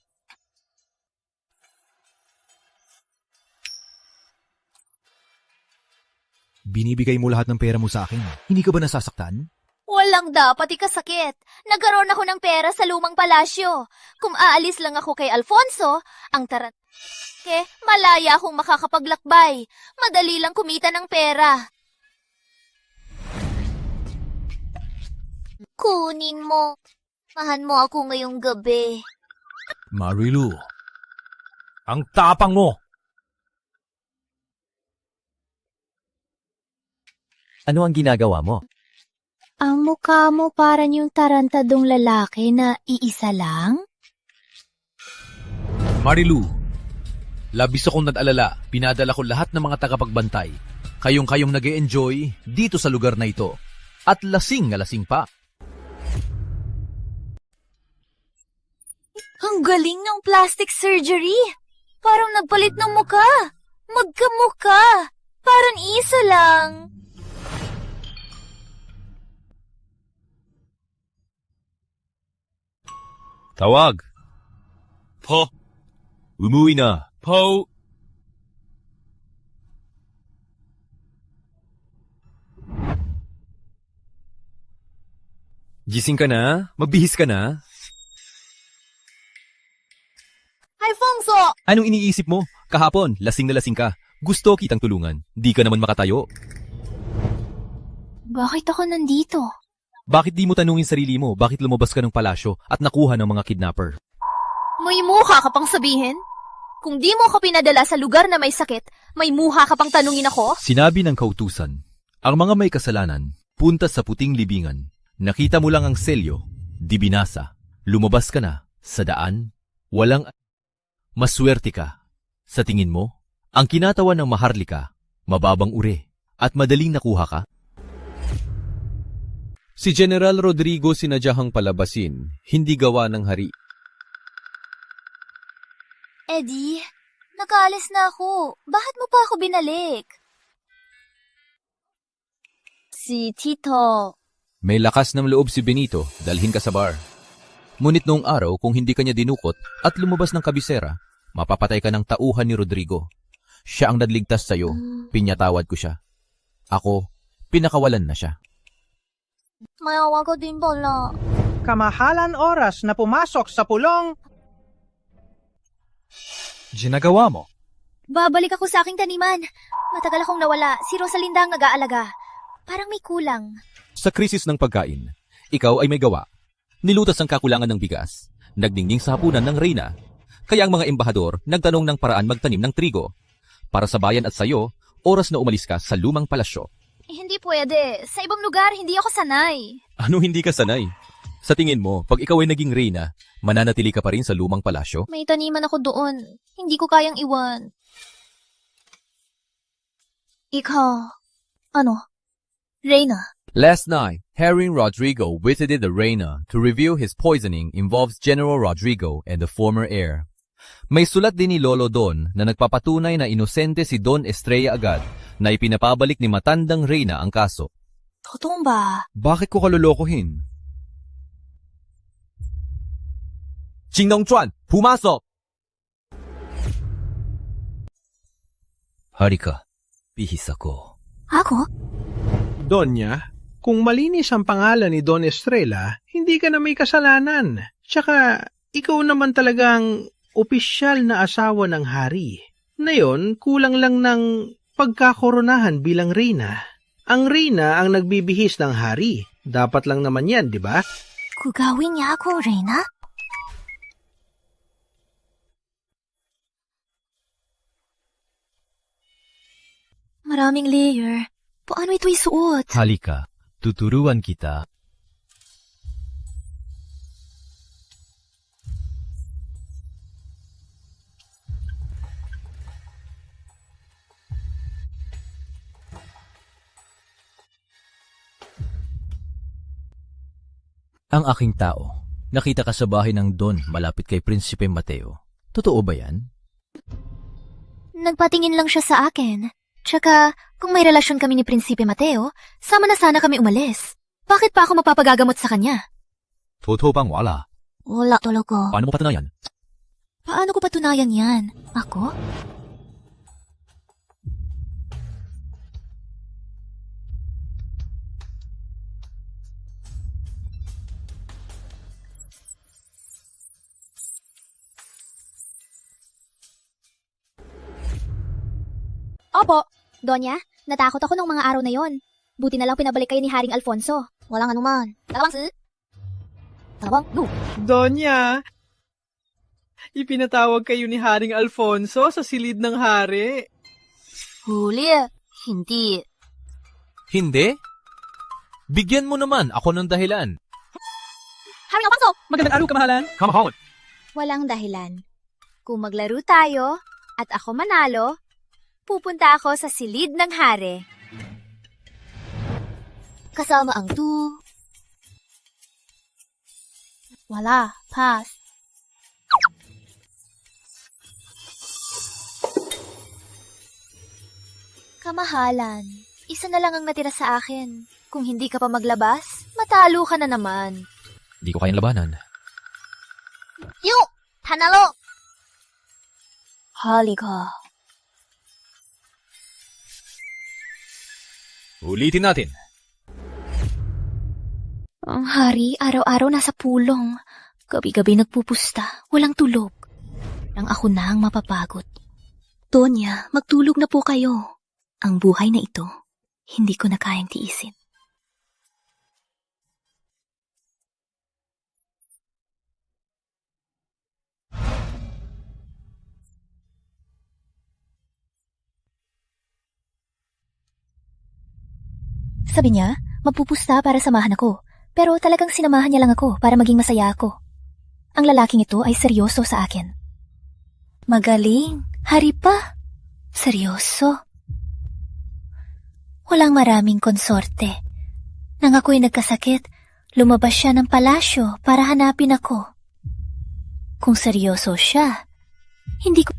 Binibigay mo lahat ng pera mo sa akin. Hindi ka ba nasasaktan? Walang dapat ikasakit. Nagkaroon ako ng pera sa lumang palasyo. Kung aalis lang ako kay Alfonso, ang malaya akong makakapaglakbay. Madali lang kumita ng pera. Kunin mo. Mahan mo ako ngayong gabi. Marilu, ang tapang mo! Ano ang ginagawa mo? Ang mukha mo parang yung tarantadong lalaki na iisa lang? Marilu, labis akong nag-alala. Pinadala ko lahat ng mga tagapagbantay. Kayong nag-e-enjoy dito sa lugar na ito. At lasing na lasing pa. Ang galing ng plastic surgery. Parang nagpalit ng mukha. Magkamukha. Parang isa lang. Tawag. Po. Umuwi na. Po. Gising ka na? Magbihis ka na? Alfonso! Anong iniisip mo? Kahapon, lasing na lasing ka. Gusto kitang tulungan. Di ka naman makatayo. Bakit ako nandito? Bakit di mo tanungin sarili mo bakit lumabas ka ng palasyo at nakuha ng mga kidnapper? May muha ka pang sabihin? Kung di mo ako pinadala sa lugar na may sakit, may muha ka pang tanungin ako? Sinabi ng kautusan, ang mga may kasalanan, punta sa puting libingan. Nakita mo lang ang selyo, di binasa. Lumabas ka na, sa daan, walang... Maswerte ka. Sa tingin mo, ang kinatawan ng maharlika, mababang uri, at madaling nakuha ka? Si General Rodrigo sinadyahang palabasin, hindi gawa ng hari. Eddie, nakaalis na ako. Bakit mo pa ako binalik? Si Tito. May lakas ng loob si Benito, dalhin ka sa bar. Ngunit noong araw kung hindi kanya dinukot at lumabas ng kabisera, mapapatay ka ng tauhan ni Rodrigo. Siya ang nadligtas sa'yo, pinyatawad ko siya. Ako, pinakawalan na siya. Mayawa ko din pala. Kamahalan oras na pumasok sa pulong. Ginagawa mo? Babalik ako sa aking taniman. Matagal akong nawala. Si Rosalinda ang nag-aalaga. Parang may kulang. Sa krisis ng pagkain, ikaw ay may gawa. Nilutas ang kakulangan ng bigas. Nagdingding sa hapunan ng reyna. Kaya ang mga embahador nagtanong ng paraan magtanim ng trigo. Para sa bayan at sayo, oras na umalis ka sa lumang palasyo. Hindi pwede. Sa ibang lugar, hindi ako sanay. Ano hindi ka sanay? Sa tingin mo, pag ikaw ay naging reyna, mananatili ka pa rin sa lumang palasyo? May taniman ako doon. Hindi ko kayang iwan. Ikaw, ano? Reyna. Last night, Herring Rodrigo visited the Reina to review his poisoning involves General Rodrigo and the former heir. May sulat din ni Lolo Don na nagpapatunay na inosente si Don Estrella agad na ipinapabalik ni matandang Reyna ang kaso. Totoo ba? Bakit ko kalulukohin? Jingdongchuan, pumasok! Harika, bihis ako. Ako? Donya, kung malinis ang pangalan ni Don Estrella, hindi ka na may kasalanan. Tsaka, ikaw naman talagang opisyal na asawa ng hari. Ngayon, kulang lang ng pagkakoronahan bilang reyna. Ang reyna ang nagbibihis ng hari. Dapat lang naman yan, di ba? Gagawin niya akong reyna? Maraming layer. Paano ito isuot? Halika, tuturuan kita. Ang aking tao, nakita ka sa bahay ng Don malapit kay Prinsipe Mateo. Totoo ba yan? Nagpatingin lang siya sa akin. Tsaka, kung may relasyon kami ni Prinsipe Mateo, sama na sana kami umalis. Bakit pa ako mapapagagamot sa kanya? Totoo bang wala? Wala talaga. Paano mo patunayan? Paano ko patunayan yan? Ako? Opo, Donya, natakot ako nung mga araw na yon. Buti na lang pinabalik kayo ni Haring Alfonso. Walang anuman. Talawang, no. Donya, ipinatawag kayo ni Haring Alfonso sa silid ng hari. Huli, hindi. Hindi? Bigyan mo naman ako ng dahilan. Haring Alfonso! Magandang araw, kamahalan. Kamahalan. Walang dahilan. Kung maglaro tayo at ako manalo, pupunta ako sa silid ng hari. Kasama ang Wala. Pass. Kamahalan. Isa na lang ang natira sa akin. Kung hindi ka pa maglabas, matalo ka na naman. Di ko kayang labanan. Yo! Panalo! Halika. Ulitin natin. Ang hari, araw-araw nasa pulong. Gabi-gabi nagpupusta, walang tulog. Nang ako na ang mapapagod. Tonya, magtulog na po kayo. Ang buhay na ito, hindi ko na kayang tiisin. Sabi niya, magpupusta para samahan ako. Pero talagang sinamahan niya lang ako para maging masaya ako. Ang lalaking ito ay seryoso sa akin. Magaling. Hari pa. Seryoso. Walang maraming konsorte. Nang ako'y nagkasakit, lumabas siya ng palasyo para hanapin ako. Kung seryoso siya, hindi ko...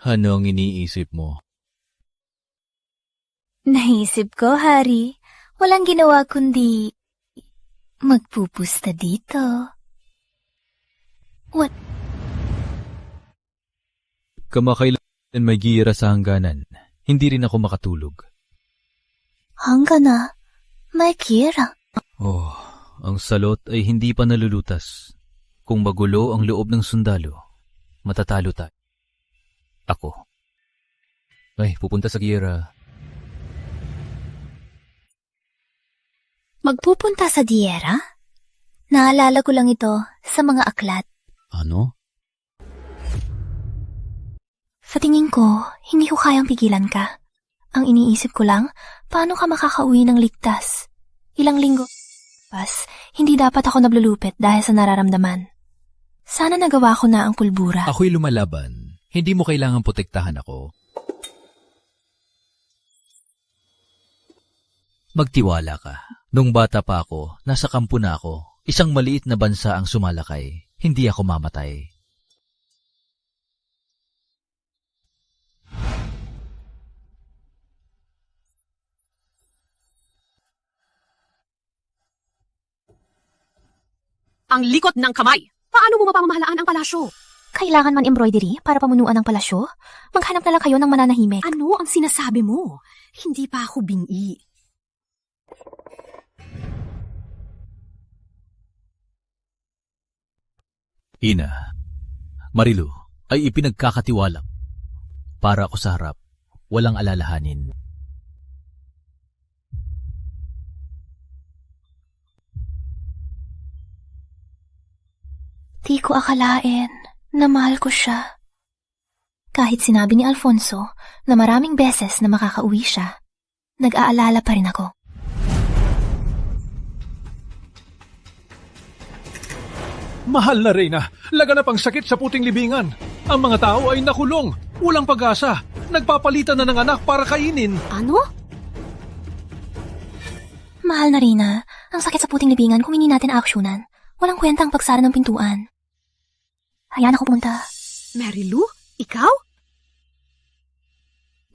Ano ang iniisip mo? Naisip ko, Hari, walang ginawa kundi magpupusta dito. What? Kamakailan may gira sa hangganan. Hindi rin ako makatulog. Hanggang may gira. Oh, ang salot ay hindi pa nalulutas. Kung magulo ang loob ng sundalo, matatalo tayo. Ako. Ay, pupunta sa gira. Magpupunta sa Diera? Naalala ko lang ito sa mga aklat. Ano? Sa tingin ko, hindi ko kayang pigilan ka. Ang iniisip ko lang, paano ka makakauwi ng ligtas? Ilang linggo pas, hindi dapat ako nablulupit dahil sa nararamdaman. Sana nagawa ko na ang kulbura. Ako'y lumalaban. Hindi mo kailangang protektahan ako. Magtiwala ka. Nung bata pa ako, nasa kampo na ako. Isang maliit na bansa ang sumalakay. Hindi ako mamatay. Ang likot ng kamay! Paano mo mapamamahalaan ang palasyo? Kailangan man embroidery para pamunuan ng palasyo? Maghanap na lang kayo ng mananahimik. Ano ang sinasabi mo? Hindi pa ako bingi. Ina, Marilu ay ipinagkakatiwala para ako sa harap, walang alalahanin. Di ko akalain na mahal ko siya. Kahit sinabi ni Alfonso na maraming beses na makakauwi siya, nag-aalala pa rin ako. Mahal na Reyna, laganap ang sakit sa puting libingan. Ang mga tao ay nakulong, walang pag-asa. Nagpapalitan na ng anak para kainin. Ano? Mahal na Reyna, ang sakit sa puting libingan kung hindi natin aaksyonan. Walang kwenta ang pagsara ng pintuan. Hayaan ako pumunta. Marilu? Ikaw?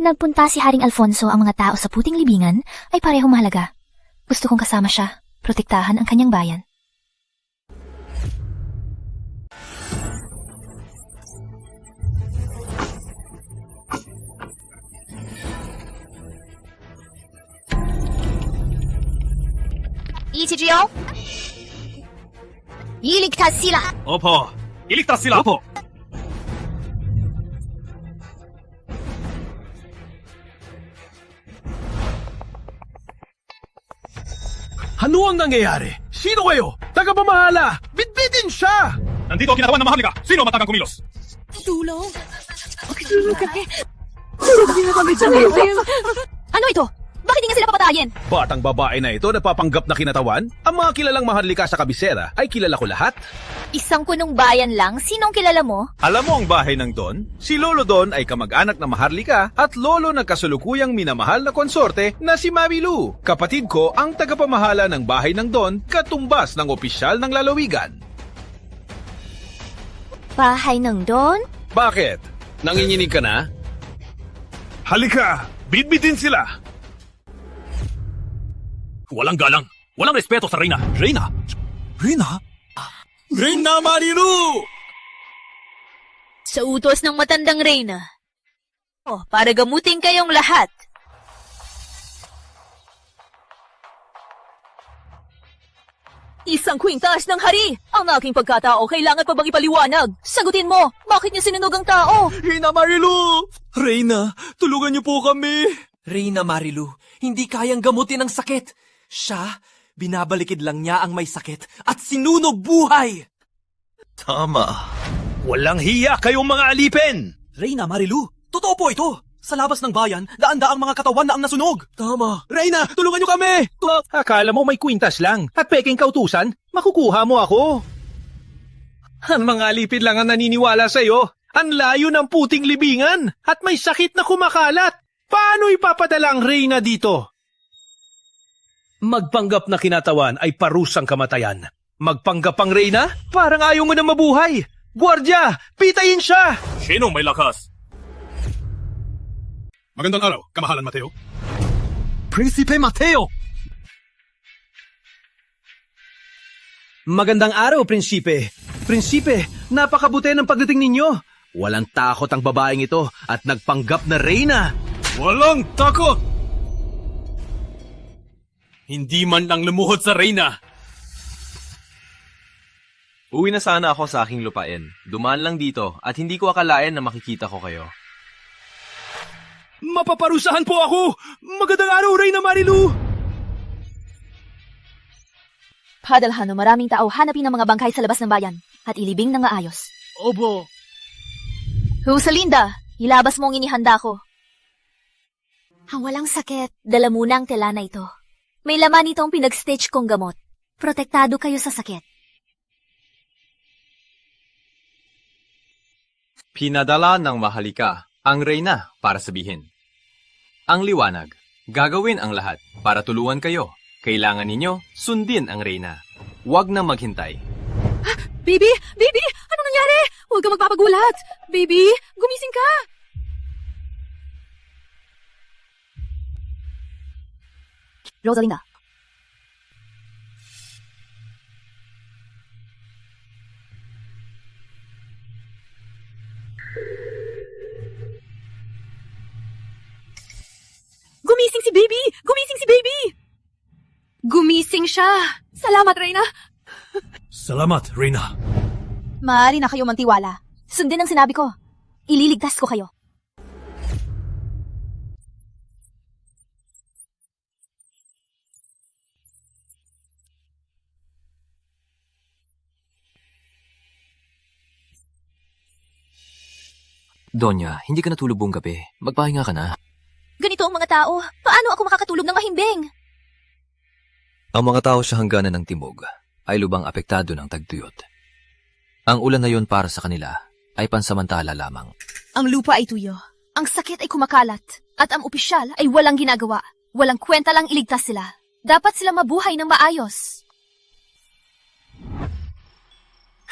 Nagpunta si Haring Alfonso. Ang mga tao sa puting libingan ay parehong mahalaga. Gusto kong kasama siya, protektahan ang kanyang bayan. Ichijiyo? Iligtas sila! Opo! Iligtas sila! Opo! Ano ang nangyayari? Sino kayo? Tagapamahala! Bitbitin siya! Nandito ang kinatawan na maharlika! Sino ang matagang kumilos? Tulong! Ano ito? Bakit di nga sila papatayin? Batang babae na ito napapanggap na kinatawan? Ang mga kilalang maharlika sa kabisera ay kilala ko lahat. Isang punong bayan lang? Sinong kilala mo? Alam mo ang bahay ng Don? Si Lolo Don ay kamag-anak na maharlika at lolo ng kasulukuyang minamahal na konsorte na si Marilu. Kapatid ko ang tagapamahala ng bahay ng Don, katumbas ng opisyal ng lalawigan. Bahay ng Don? Bakit? Nanginginig ka na? Halika! Bitbitin sila! Walang galang! Walang respeto sa Reyna! Reyna! Reyna? Reyna Marilu! Sa utos ng matandang Reyna. Oh, para gamutin kayong lahat. Isang kwintas ng hari! Ang aking pagkatao kailangan pa bang ipaliwanag? Sagutin mo! Bakit niyo sinunog ang tao? Reyna Marilu! Reyna, tulungan niyo po kami! Reyna Marilu, hindi kayang gamutin ang sakit. Siya, binabalikid lang niya ang may sakit at sinunog buhay! Tama. Walang hiya kayong mga alipin! Reyna Marilu, totoo po ito! Sa labas ng bayan, daan-daang mga katawan na ang nasunog! Tama! Reyna, tulungan niyo kami! Akala mo may kwintas lang at peking kautusan? Makukuha mo ako! Ang mga alipin lang ang naniniwala sa'yo. Ang layo ng puting libingan at may sakit na kumakalat. Paano ipapadala ang Reyna dito? Magpanggap na kinatawan ay parusang kamatayan. Magpanggap ang Reyna? Parang ayaw mo na mabuhay. Guardia, pitayin siya! Sinong may lakas? Magandang araw, kamahalan Mateo. Prinsipe Mateo! Magandang araw, Prinsipe. Prinsipe, napakabuti ng pagdating ninyo. Walang takot ang babaeng ito at nagpanggap na reyna. Walang takot! Hindi man lang lumuhod sa reyna. Uwi na sana ako sa aking lupain. Dumaan lang dito at hindi ko akalain na makikita ko kayo. Mapaparusahan po ako! Magandang araw, Reyna Marilu! Padalhano, maraming tao hanapin ang mga bangkay sa labas ng bayan at ilibing ng maayos. Obo. Rosalinda, ilabas mo ang inihanda ko. Ang walang sakit, dala muna ang tela na ito. May laman itong pinag-stitch kong gamot. Protektado kayo sa sakit. Pinadala ng mahalika ang reyna para sabihin. Ang liwanag, gagawin ang lahat para tulungan kayo. Kailangan ninyo sundin ang reyna. Huwag na maghintay. Baby! Baby! Ano nangyari? Huwag ka magpapagulat! Baby, gumising ka! Rosalinda. Gumising si Baby! Gumising si Baby! Gumising siya! Salamat, Reyna! Salamat, Reyna. Maaari na kayo magtiwala. Sundin ang sinabi ko. Ililigtas ko kayo. Donya, hindi ka natulog buong gabi. Magpahinga ka na. Ganito ang mga tao. Paano ako makakatulog ng mahimbing? Ang mga tao sa hangganan ng timog ay lubang apektado ng tagtuyot. Ang ulan na yon para sa kanila ay pansamantala lamang. Ang lupa ay tuyo. Ang sakit ay kumakalat. At ang opisyal ay walang ginagawa. Walang kwenta lang iligtas sila. Dapat sila mabuhay ng maayos.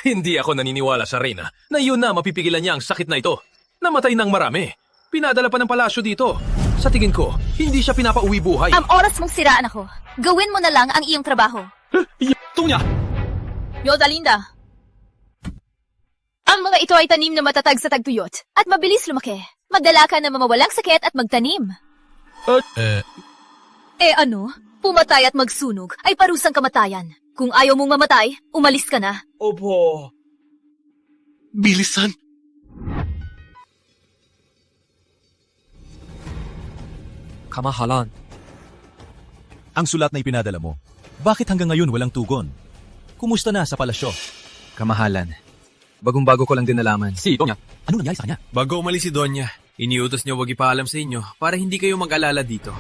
Hindi ako naniniwala sa reyna na yun na mapipigilan niya ang sakit na ito. Namatay ng marami. Pinadala pa ng palasyo dito. Sa tingin ko, hindi siya pinapauwi buhay. Ang oras mong siraan ako. Gawin mo na lang ang iyong trabaho. Tunya! Rosalinda! Ang mga ito ay tanim na matatag sa tagtuyot at mabilis lumaki. Magdala ka na mamawalang sakit at magtanim. Ano? Pumatay at magsunog ay parusang kamatayan. Kung ayaw mong mamatay, umalis ka na. Opo. Bilisan! Kamahalan. Ang sulat na ipinadala mo, bakit hanggang ngayon walang tugon? Kumusta na sa palasyo? Kamahalan, bagong-bago ko lang din nalaman. Si Donya. Ano nangyari sa kanya? Bago umalis si Donya, iniutos niya huwag ipaalam sa inyo para hindi kayo mag-alala dito.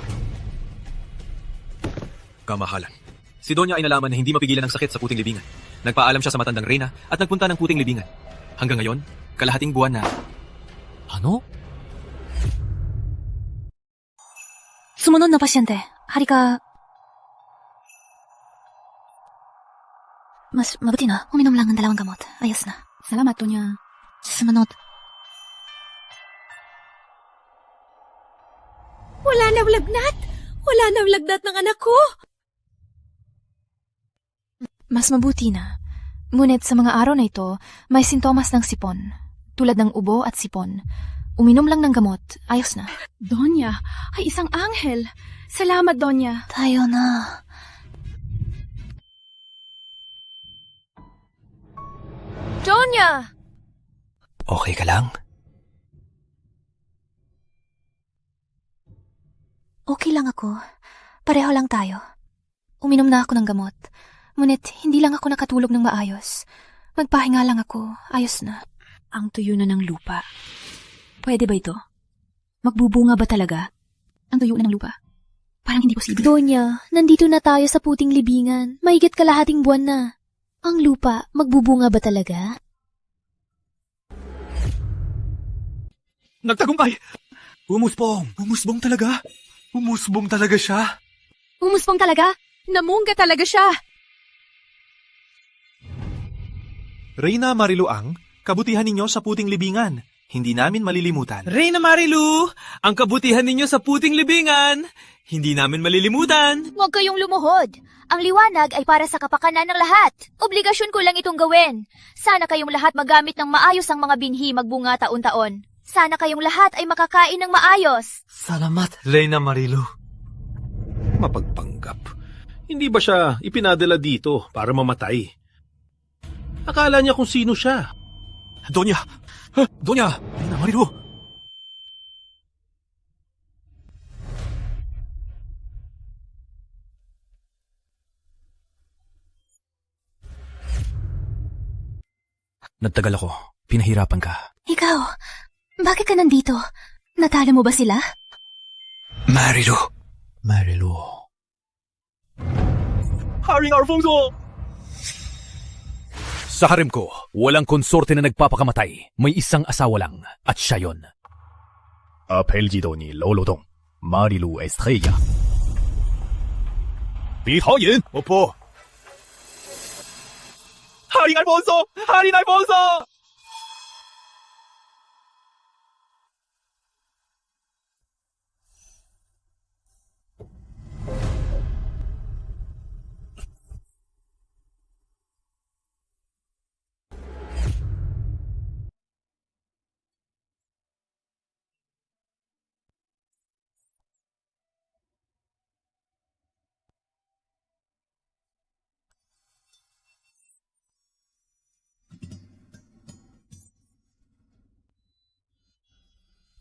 Kamahalan. Si Donya ay nalaman na hindi mapigilan ang sakit sa puting libingan. Nagpaalam siya sa matandang reyna at nagpunta ng puting libingan. Hanggang ngayon, kalahating buwan na. Ano? Sumunod na pasyente. Halika. Mas mabuti na. Uminom lang ng 2 gamot. Ayos na. Salamat, Donya. Sumunod. Wala na lagnat! Wala na lagnat ng anak ko! Mas mabuti na. Ngunit sa mga araw na ito, may sintomas ng sipon. Tulad ng ubo at sipon. Uminom lang ng gamot. Ayos na. Donya, ay isang anghel. Salamat, Donya. Tayo na. Donya! Okay ka lang? Okay lang ako. Pareho lang tayo. Uminom na ako ng gamot. Ngunit hindi lang ako nakatulog ng maayos. Magpahinga lang ako. Ayos na. Ang tuyo na ng lupa. Pwede ba ito? Magbubunga ba talaga? Ang tuyo na ng lupa. Parang hindi posible. Donya, nandito na tayo sa puting libingan. Mahigit kalahating buwan na. Ang lupa, magbubunga ba talaga? Nagtagumpay! Umusbong talaga. Umusbong talaga siya. Umusbong talaga? Namungga talaga siya. Reyna Mariluang, kabutihan ninyo sa puting libingan. hindi namin malilimutan. Reyna Marilu, ang kabutihan ninyo sa puting libingan, hindi namin malilimutan. Huwag kayong lumuhod. Ang liwanag ay para sa kapakanan ng lahat. Obligasyon ko lang itong gawin. Sana kayong lahat magamit ng maayos ang mga binhi magbunga taon-taon. Sana kayong lahat ay makakain ng maayos. Salamat, Reyna Marilu. Mapagpanggap. Hindi ba siya ipinadala dito para mamatay? Akala niya kung sino siya. Donya! Donya! Reyna Marilu! Nagtagal ako. Pinahirapan ka. Ikaw, bakit ka nandito? Natalo mo ba sila? Marilu! Marilu. Haring Alfonso! Sa harem ko, walang konsorte na nagpapakamatay. May isang asawa lang, at siya yon. Apelyido ni Lolodong, Marilu Estrella. Bihayin! Opo. Haring Alfonso! Haring Alfonso!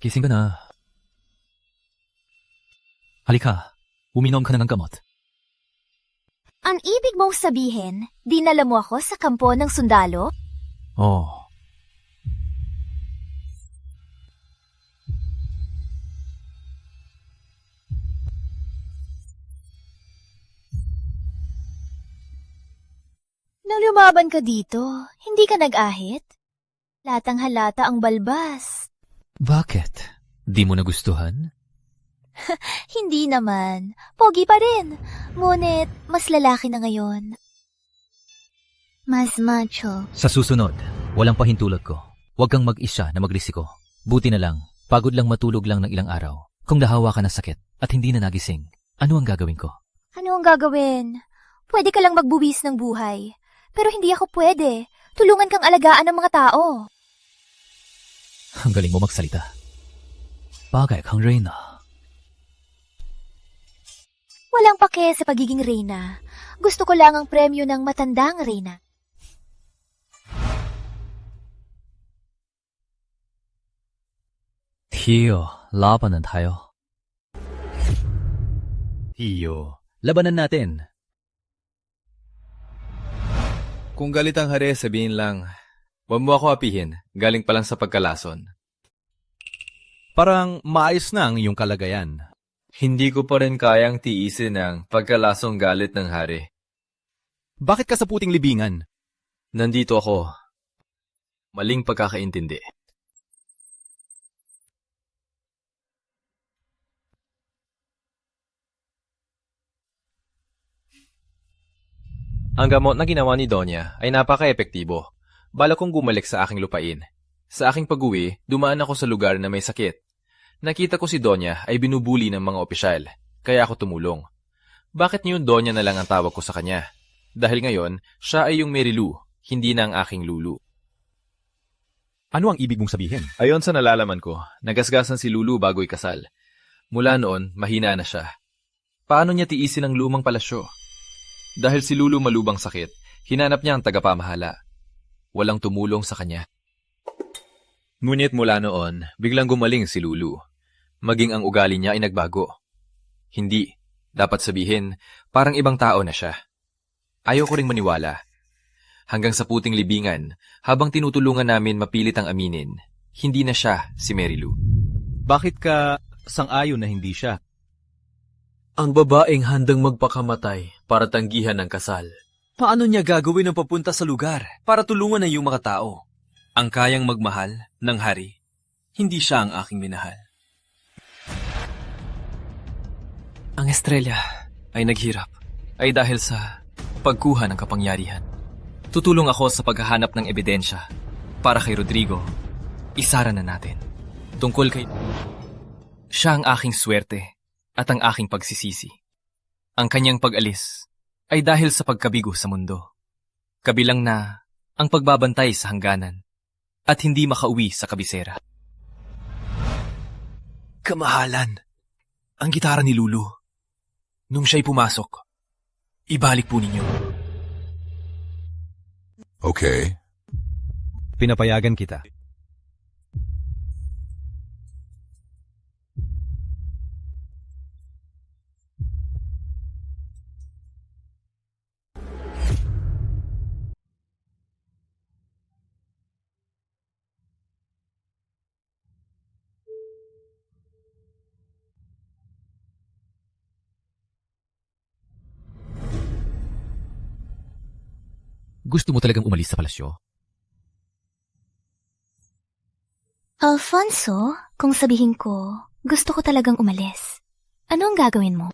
Gising ka na. Halika, uminom ka na ng gamot. Ang ibig mong sabihin, dinala mo ako sa kampo ng sundalo? Oh. Nang lumaban ka dito, hindi ka nag-ahit? Latang halata ang balbas. Bakit? Di mo nagustuhan? Hindi naman. Pogi pa rin. Ngunit, mas lalaki na ngayon. Mas macho. Sa susunod, walang pahintulot ko. Huwag kang mag-isa na magrisiko. Buti na lang, pagod lang matulog lang ng ilang araw. Kung nahawa ka ng sakit at hindi na nagising, ano ang gagawin ko? Ano ang gagawin? Pwede ka lang magbuwis ng buhay. Pero hindi ako pwede. Tulungan kang alagaan ng mga tao. Ang galing mo magsalita. Bagay kang Reyna. Walang pake sa pagiging Reyna. Gusto ko lang ang premyo ng matandang Reyna. Hiyo, labanan tayo. Hiyo, labanan natin. Kung galit ang hari, sabihin lang, huwag mo ako apihin, galing pa lang sa pagkalason. Parang maayos na ang iyong kalagayan. Hindi ko pa rin kayang tiisin ang pagkalasong galit ng hari. Bakit ka sa puting libingan? Nandito ako. Maling pagkakaintindi. Ang gamot na ginawa ni Donya ay napaka-epektibo. Bala kong bumalik sa aking lupain. Sa aking pag-uwi, dumaan ako sa lugar na may sakit. Nakita ko si Donya ay binubuli ng mga opisyal, kaya ako tumulong. Bakit niyon Donya na lang ang tawag ko sa kanya? Dahil ngayon, siya ay yung Marilu, hindi na ang aking Lulu. Ano ang ibig mong sabihin? Ayon sa nalalaman ko, nagasgasan si Lulu bago ikasal. Mula noon, mahina na siya. Paano niya tiisin ang lumang palasyo? Dahil si Lulu malubang sakit, hinanap niya ang tagapamahala. Walang tumulong sa kanya. Ngunit mula noon, biglang gumaling si Lulu. Maging ang ugali niya ay nagbago. Hindi. Dapat sabihin, parang ibang tao na siya. Ayaw ko ring maniwala. Hanggang sa puting libingan, habang tinutulungan namin mapilit ang aminin, hindi na siya si Marilu. Bakit ka sang-ayon na hindi siya? Ang babaeng handang magpakamatay para tanggihan ng kasal. Paano niya gagawin ang papunta sa lugar para tulungan na yung mga tao? Ang kayang magmahal ng hari, hindi siya ang aking minahal. Ang estrella ay naghirap ay dahil sa pagkuha ng kapangyarihan. Tutulong ako sa paghahanap ng ebidensya para kay Rodrigo Isara na natin. Tungkol kay... Siya ang aking swerte at ang aking pagsisisi. Ang kanyang pag-alis ay dahil sa pagkabigo sa mundo. Kabilang na ang pagbabantay sa hangganan at hindi makauwi sa kabisera. Kamahalan, ang gitara ni Lulu. Nung siya'y pumasok, ibalik po ninyo. Okay. Pinapayagan kita. Gusto mo talagang umalis sa palasyo? Alfonso, kung sabihin ko, gusto ko talagang umalis. Ano ang gagawin mo?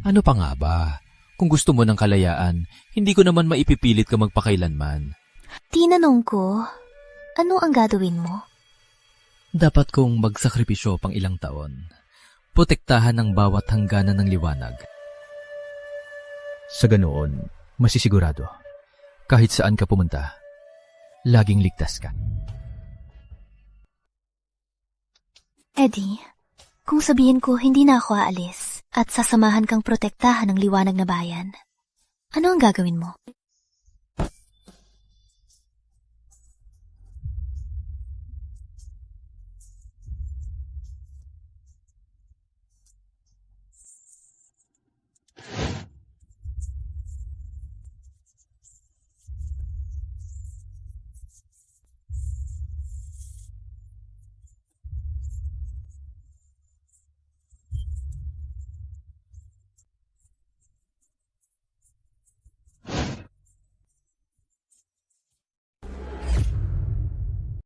Ano pa nga ba? Kung gusto mo ng kalayaan, hindi ko naman maipipilit ka magpakailanman. Tinanong ko, ano ang gagawin mo? Dapat kong magsakripisyo pang ilang taon. Protektahan ang bawat hangganan ng liwanag. Sa ganoon, masisigurado, kahit saan ka pumunta, laging ligtas ka. Eddie, kung sabihin ko hindi na ako aalis at sasamahan kang protektahan ng liwanag na bayan, ano ang gagawin mo?